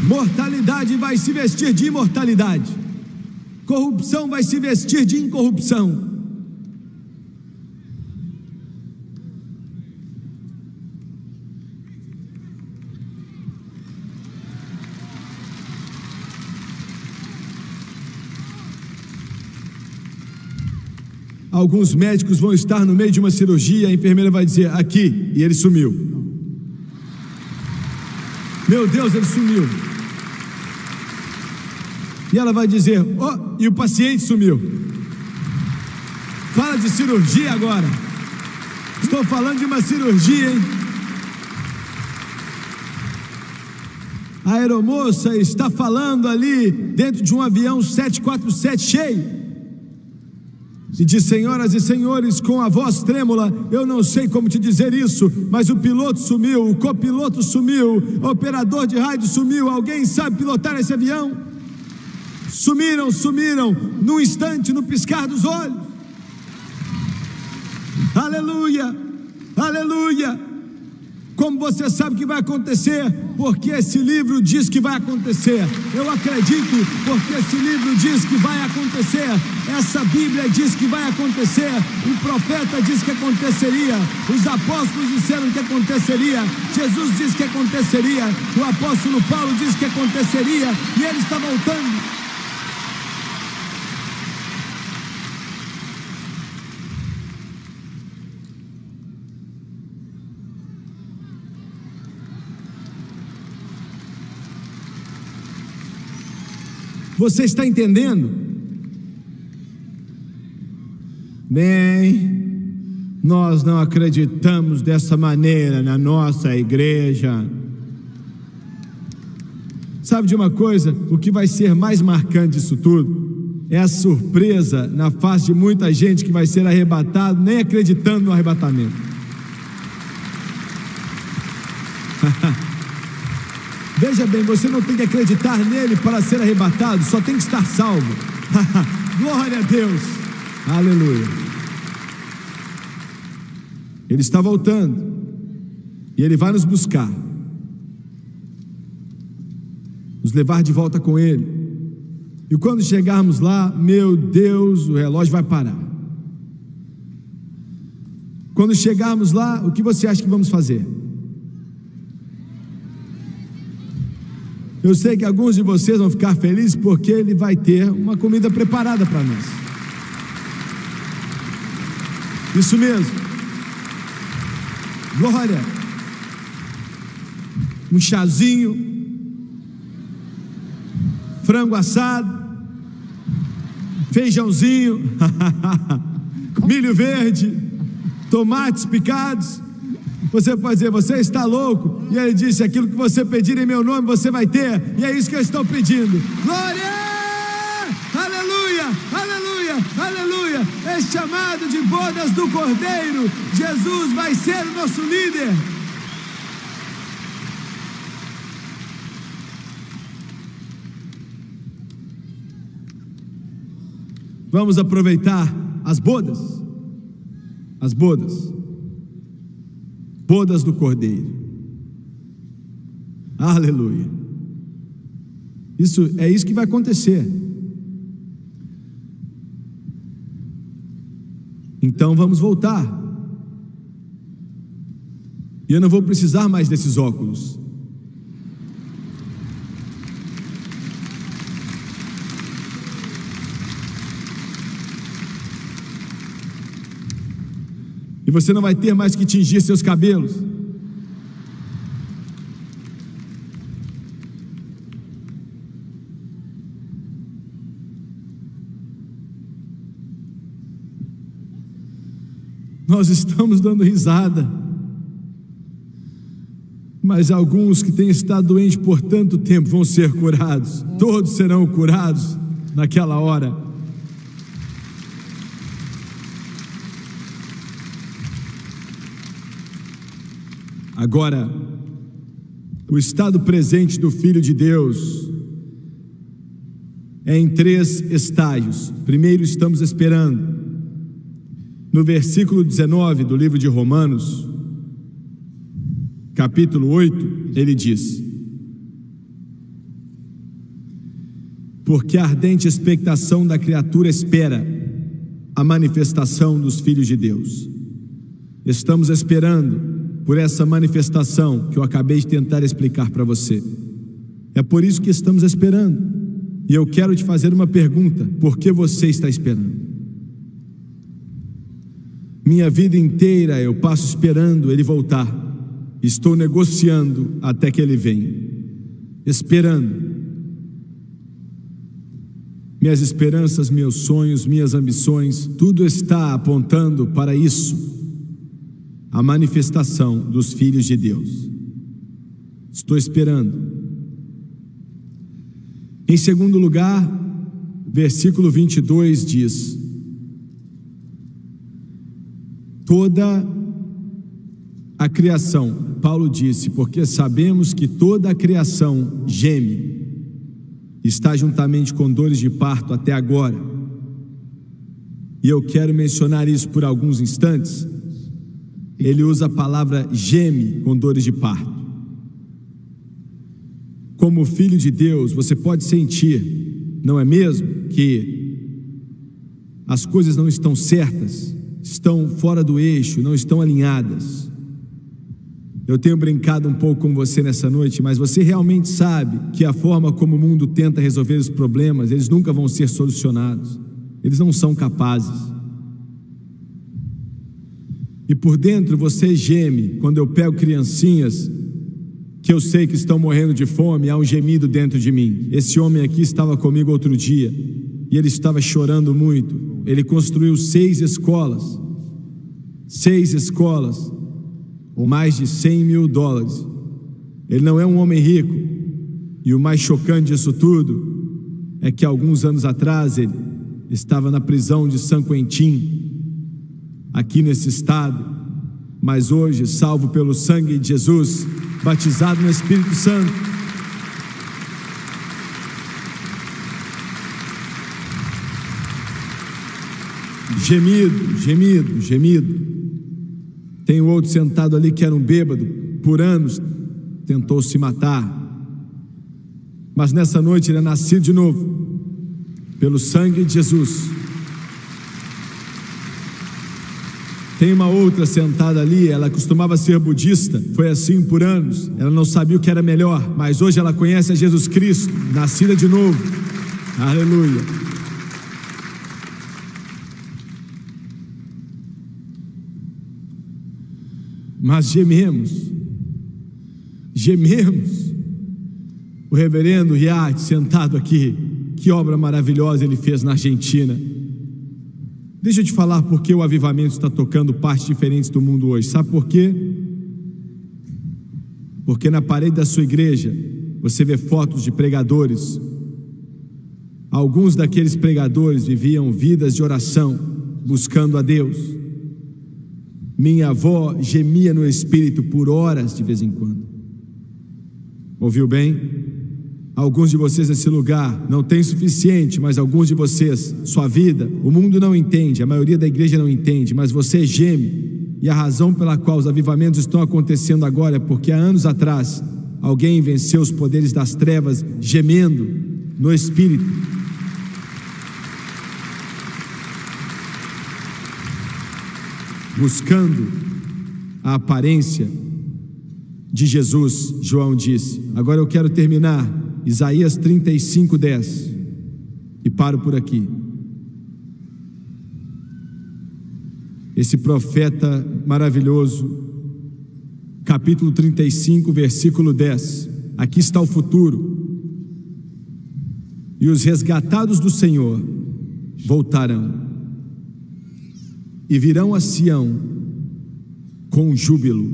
Mortalidade vai se vestir de imortalidade, corrupção vai se vestir de incorrupção. alguns médicos vão estar no meio de uma cirurgia, a enfermeira vai dizer, aqui, e ele sumiu. Meu Deus, ele sumiu. E ela vai dizer, oh, e o paciente sumiu. Fala de cirurgia agora. Estou falando de uma cirurgia, hein? A aeromoça está falando ali dentro de um avião 747 cheio. E diz, senhoras e senhores, com a voz trêmula, eu não sei como te dizer isso, mas o piloto sumiu, o copiloto sumiu, o operador de rádio sumiu, alguém sabe pilotar esse avião? Sumiram, num instante, no piscar dos olhos. Aleluia, aleluia. Como você sabe que vai acontecer? Porque esse livro diz que vai acontecer. Eu acredito porque esse livro diz que vai acontecer. Essa Bíblia diz que vai acontecer. O profeta disse que aconteceria. Os apóstolos disseram que aconteceria. Jesus disse que aconteceria. O apóstolo Paulo disse que aconteceria. E ele está voltando. Você está entendendo? Bem, nós não acreditamos dessa maneira na nossa igreja. Sabe de uma coisa? O que vai ser mais marcante disso tudo é a surpresa na face de muita gente que vai ser arrebatado, nem acreditando no arrebatamento. Veja bem, você não tem que acreditar nele para ser arrebatado, só tem que estar salvo. Glória a Deus, aleluia. Ele está voltando e ele vai nos buscar, nos levar de volta com ele. E quando chegarmos lá, meu Deus, o relógio vai parar. Quando chegarmos lá, o que você acha que vamos fazer? Eu sei que alguns de vocês vão ficar felizes porque ele vai ter uma comida preparada para nós. Isso mesmo. Glória. Um chazinho, frango assado, feijãozinho, milho verde, tomates picados. Você pode dizer, você está louco? E ele disse, aquilo que você pedir em meu nome, você vai ter. E é isso que eu estou pedindo. Glória! Aleluia! Aleluia! Aleluia! É chamado de bodas do Cordeiro. Jesus vai ser o nosso líder. Vamos aproveitar as bodas. As bodas. Bodas do Cordeiro. Aleluia. É isso que vai acontecer. Então vamos voltar. E eu não vou precisar mais desses óculos. E você não vai ter mais que tingir seus cabelos. Nós estamos dando risada, mas alguns que têm estado doentes por tanto tempo vão ser curados. Todos serão curados naquela hora. Agora, o estado presente do Filho de Deus é em 3 estágios. Primeiro, estamos esperando. No versículo 19 do livro de Romanos, capítulo 8, ele diz: porque a ardente expectação da criatura espera a manifestação dos filhos de Deus. Estamos esperando por essa manifestação que eu acabei de tentar explicar para você. É por isso que estamos esperando. E eu quero te fazer uma pergunta: por que você está esperando? Minha vida inteira eu passo esperando Ele voltar. Estou negociando até que Ele venha. Esperando. Minhas esperanças, meus sonhos, minhas ambições, tudo está apontando para isso. A manifestação dos filhos de Deus. Estou esperando. Em segundo lugar, versículo 22 diz: toda a criação, Paulo disse, porque sabemos que toda a criação geme, está juntamente com dores de parto até agora. E eu quero mencionar isso por alguns instantes. Ele usa a palavra geme com dores de parto. Como filho de Deus, você pode sentir, não é mesmo, que as coisas não estão certas, estão fora do eixo, não estão alinhadas. Eu tenho brincado um pouco com você nessa noite, mas você realmente sabe que a forma como o mundo tenta resolver os problemas, eles nunca vão ser solucionados. Eles não são capazes. E por dentro você geme quando eu pego criancinhas que eu sei que estão morrendo de fome, há um gemido dentro de mim. Esse homem aqui estava comigo outro dia e ele estava chorando muito. Ele construiu 6 escolas, mais de $100 mil. Ele não é um homem rico. E o mais chocante disso tudo é que alguns anos atrás ele estava na prisão de San Quentin, aqui nesse estado, mas hoje, salvo pelo sangue de Jesus, batizado no Espírito Santo. Gemido. Tem outro sentado ali que era um bêbado, por anos tentou se matar, mas nessa noite ele é nascido de novo, pelo sangue de Jesus. Tem uma outra sentada ali, ela costumava ser budista, foi assim por anos, ela não sabia o que era melhor, mas hoje ela conhece a Jesus Cristo, nascida de novo. Aleluia. Mas gememos. O reverendo Riad, sentado aqui, que obra maravilhosa ele fez na Argentina. Deixa eu te falar por que o avivamento está tocando partes diferentes do mundo hoje. Sabe por quê? Porque na parede da sua igreja você vê fotos de pregadores. Alguns daqueles pregadores viviam vidas de oração, buscando a Deus. Minha avó gemia no espírito por horas de vez em quando. Ouviu bem? Alguns de vocês nesse lugar não tem suficiente, mas alguns de vocês, sua vida, o mundo não entende, a maioria da igreja não entende, mas você geme. E a razão pela qual os avivamentos estão acontecendo agora é porque há anos atrás alguém venceu os poderes das trevas gemendo no espírito. Buscando a aparência de Jesus, João disse. Agora eu quero terminar Isaías 35:10 e paro por aqui. Esse profeta maravilhoso, capítulo 35, versículo 10. Aqui está o futuro. E os resgatados do Senhor voltarão e virão a Sião com júbilo,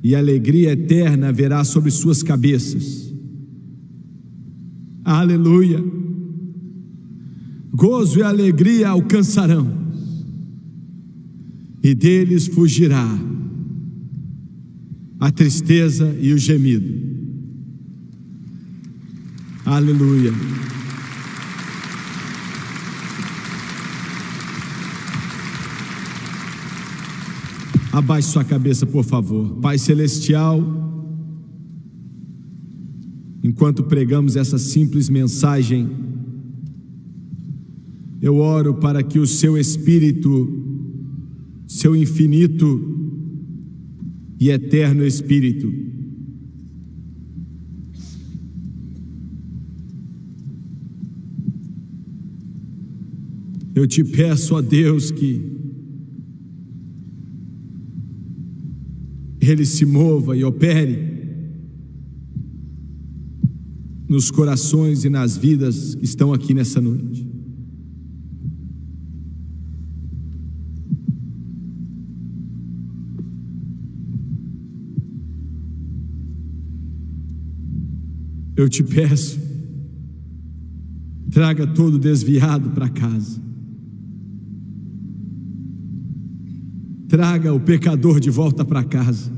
e alegria eterna haverá sobre suas cabeças. Aleluia! Gozo e alegria alcançarão, e deles fugirá a tristeza e o gemido. Aleluia! Abaixe sua cabeça, por favor. Pai Celestial, enquanto pregamos essa simples mensagem, eu oro para que o seu Espírito, seu infinito e eterno Espírito, eu te peço, ó Deus, que Ele se mova e opere nos corações e nas vidas que estão aqui nessa noite. Eu te peço, traga todo desviado para casa. Traga o pecador de volta para casa.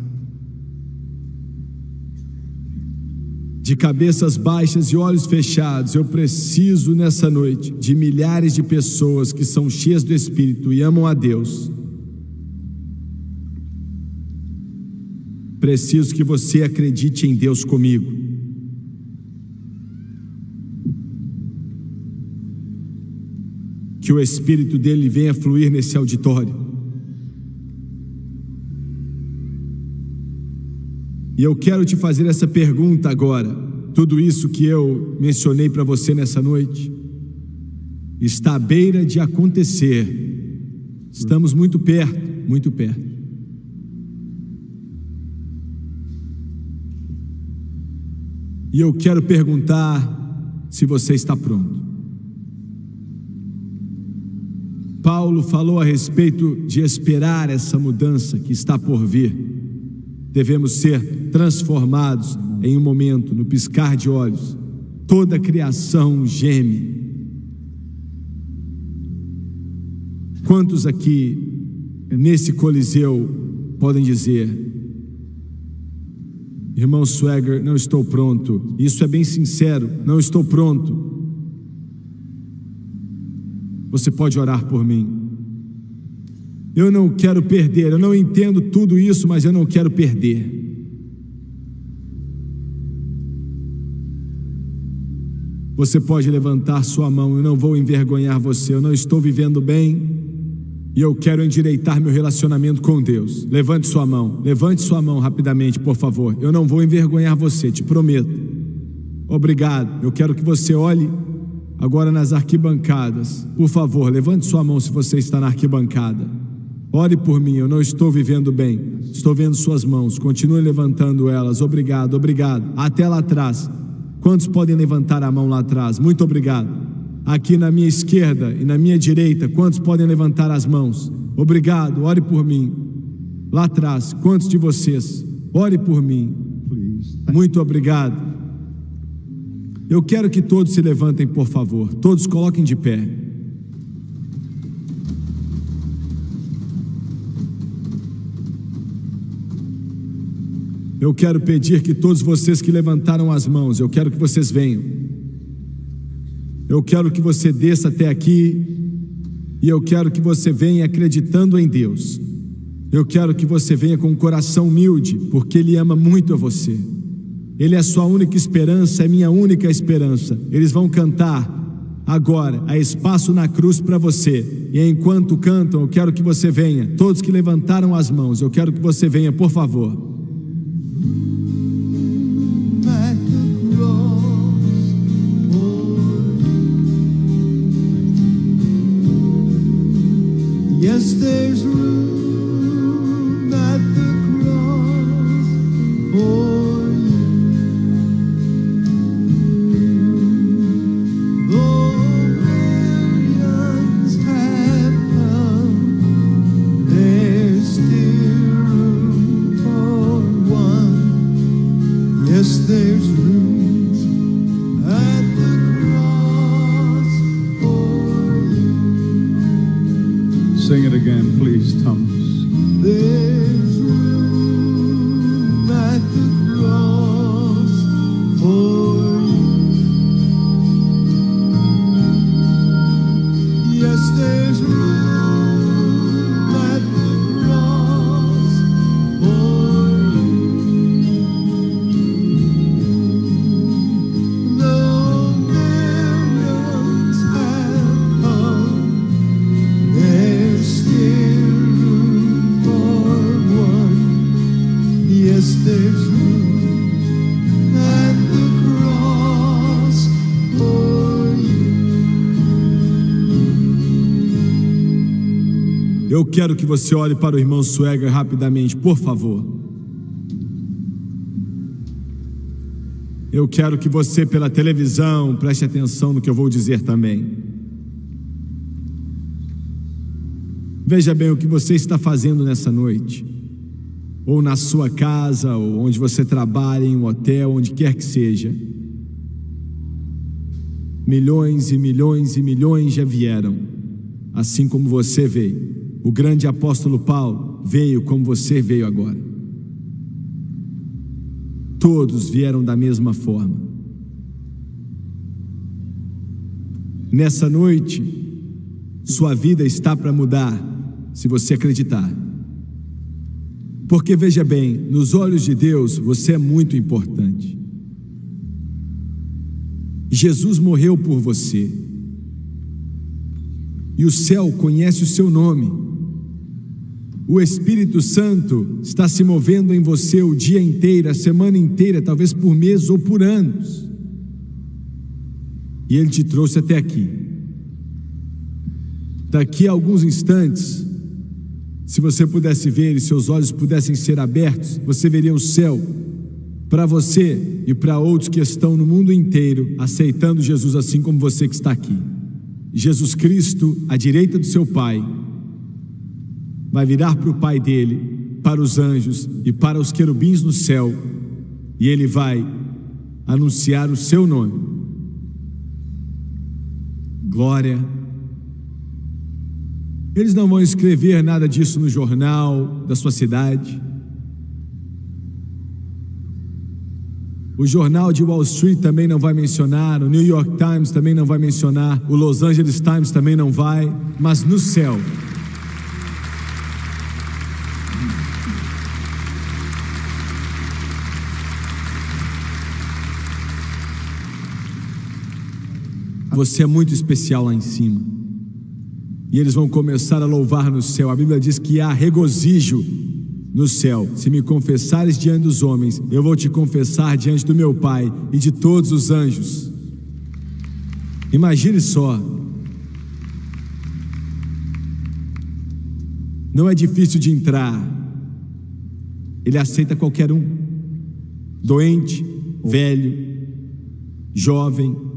De cabeças baixas e olhos fechados, eu preciso nessa noite de milhares de pessoas que são cheias do Espírito e amam a Deus. Preciso que você acredite em Deus comigo. Que o Espírito dele venha fluir nesse auditório. E eu quero te fazer essa pergunta agora. Tudo isso que eu mencionei para você nessa noite está à beira de acontecer. Estamos muito perto, muito perto. E eu quero perguntar se você está pronto. Paulo falou a respeito de esperar essa mudança que está por vir. Devemos ser transformados em um momento, no piscar de olhos. Toda a criação geme. Quantos aqui nesse coliseu podem dizer: irmão Swagger, não estou pronto? Isso é bem sincero, não estou pronto. Você pode orar por mim. Eu não quero perder, eu não entendo tudo isso, mas eu não quero perder. Você pode levantar sua mão, eu não vou envergonhar você, eu não estou vivendo bem e eu quero endireitar meu relacionamento com Deus. Levante sua mão rapidamente, por favor. Eu não vou envergonhar você, te prometo. Obrigado, eu quero que você olhe agora nas arquibancadas. Por favor, levante sua mão se você está na arquibancada. Ore por mim, eu não estou vivendo bem. Estou vendo suas mãos, continue levantando elas. Obrigado, obrigado. Até lá atrás. Quantos podem levantar a mão lá atrás? Muito obrigado. Aqui na minha esquerda e na minha direita, quantos podem levantar as mãos? Obrigado, ore por mim. Lá atrás, quantos de vocês? Ore por mim. Muito obrigado. Eu quero que todos se levantem, por favor. Todos coloquem de pé. Eu quero pedir que todos vocês que levantaram as mãos, eu quero que vocês venham. Eu quero que você desça até aqui e eu quero que você venha acreditando em Deus. Eu quero que você venha com um coração humilde, porque Ele ama muito a você. Ele é a sua única esperança, é minha única esperança. Eles vão cantar agora, há espaço na cruz para você. E enquanto cantam, eu quero que você venha. Todos que levantaram as mãos, eu quero que você venha, por favor. Yes, there's room at the cross for you. Though millions have come, there's still room for one. Yes, there's room at the cross for you. Sing it again, please, Thomas. There's room at the cross for you. Yes, there's room at the cross for you. Though millions have come, there's still room for one. Yes, there's room at the cross for you. Eu quero que você olhe para o irmão Swagger rapidamente, por favor. Eu quero que você, pela televisão, preste atenção no que eu vou dizer também. Veja bem o que você está fazendo nessa noite, ou na sua casa, ou onde você trabalha, em um hotel, onde quer que seja. Milhões e milhões e milhões já vieram, assim como você veio. O grande apóstolo Paulo veio como você veio agora. Todos vieram da mesma forma. Nessa noite, sua vida está para mudar, se você acreditar. Porque veja bem, nos olhos de Deus, você é muito importante. Jesus morreu por você. E o céu conhece o seu nome. O Espírito Santo está se movendo em você o dia inteiro, a semana inteira, talvez por meses ou por anos. E Ele te trouxe até aqui. Daqui a alguns instantes, se você pudesse ver e seus olhos pudessem ser abertos, você veria o céu para você e para outros que estão no mundo inteiro aceitando Jesus assim como você que está aqui. Jesus Cristo, à direita do seu Pai, vai virar para o Pai dele, para os anjos e para os querubins no céu, e ele vai anunciar o seu nome. Glória. Eles não vão escrever nada disso no jornal da sua cidade. O jornal de Wall Street também não vai mencionar, o New York Times também não vai mencionar, o Los Angeles Times também não vai, mas no céu, você é muito especial lá em cima. E eles vão começar a louvar no céu. A Bíblia diz que há regozijo no céu. Se me confessares diante dos homens, eu vou te confessar diante do meu Pai e de todos os anjos. Imagine só. Não é difícil de entrar. Ele aceita qualquer um. Doente, velho, jovem.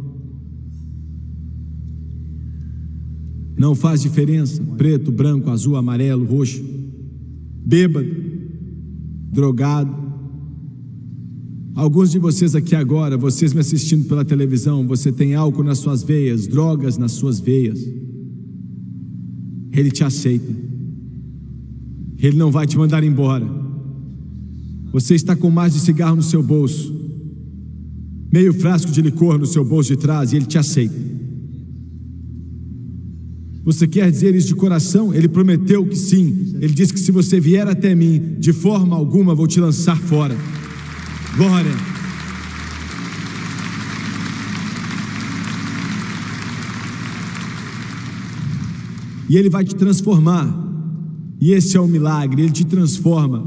Não faz diferença, preto, branco, azul, amarelo, roxo, bêbado, drogado. Alguns de vocês aqui agora, vocês me assistindo pela televisão, você tem álcool nas suas veias, drogas nas suas veias. Ele te aceita. Ele não vai te mandar embora. Você está com mais de cigarro no seu bolso, meio frasco de licor no seu bolso de trás, e ele te aceita. Você quer dizer isso de coração? Ele prometeu que sim. Ele disse que se você vier até mim, de forma alguma vou te lançar fora. Glória. E Ele vai te transformar. E esse é o milagre, Ele te transforma.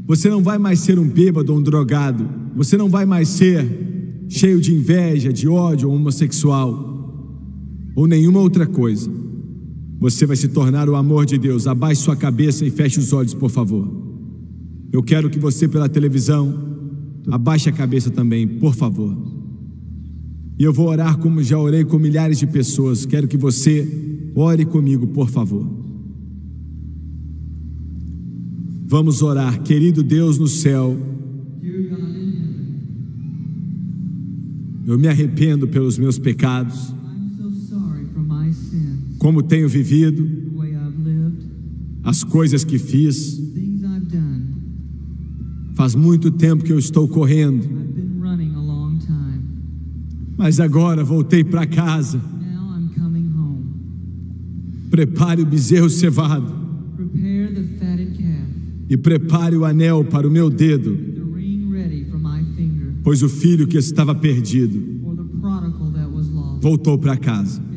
Você não vai mais ser um bêbado ou um drogado. Você não vai mais ser cheio de inveja, de ódio ou homossexual, ou nenhuma outra coisa. Você vai se tornar o amor de Deus. Abaixe sua cabeça e feche os olhos, por favor. Eu quero que você, pela televisão, abaixe a cabeça também, por favor. E eu vou orar como já orei com milhares de pessoas. Quero que você ore comigo, por favor. Vamos orar. Querido Deus no céu, eu me arrependo pelos meus pecados, como tenho vivido, as coisas que fiz. Faz muito tempo que eu estou correndo, mas agora voltei para casa. Prepare o bezerro cevado e prepare o anel para o meu dedo, pois o filho que estava perdido voltou para casa.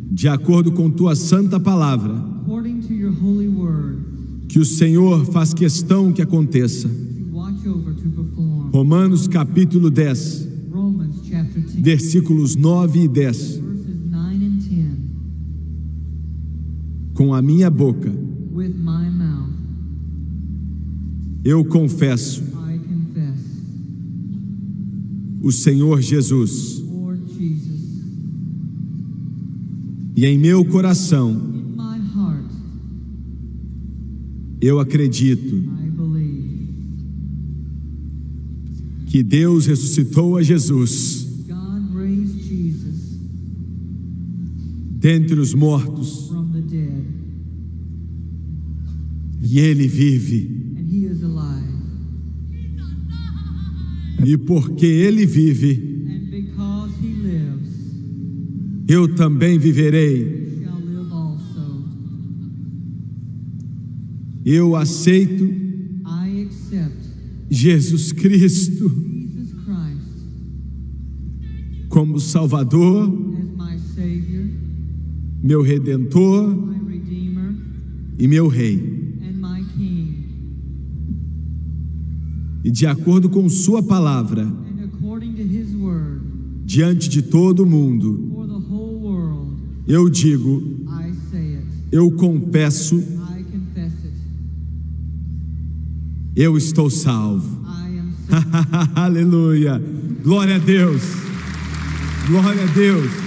De acordo com tua santa palavra, que o Senhor faz questão que aconteça. Romanos capítulo 10, versículos 9 e 10. Com a minha boca eu confesso o Senhor Jesus. Lord Jesus. E em meu coração, In my heart, eu acredito I believe que Deus ressuscitou a Jesus God raised Jesus dentre os mortos, from the dead, e Ele vive. and he is alive. E porque Ele vive, And because he lives, eu também viverei. we shall live also. Eu aceito I accept Jesus Cristo Jesus Christ como Salvador, as my Savior, meu Redentor my Redeemer, e meu Rei. and my King. E de acordo com Sua palavra, And according to his word, diante de todo mundo, for the whole world, eu digo, I say it, eu confesso, I confess it, eu estou salvo. I am saved. Aleluia! Glória a Deus! Glória a Deus!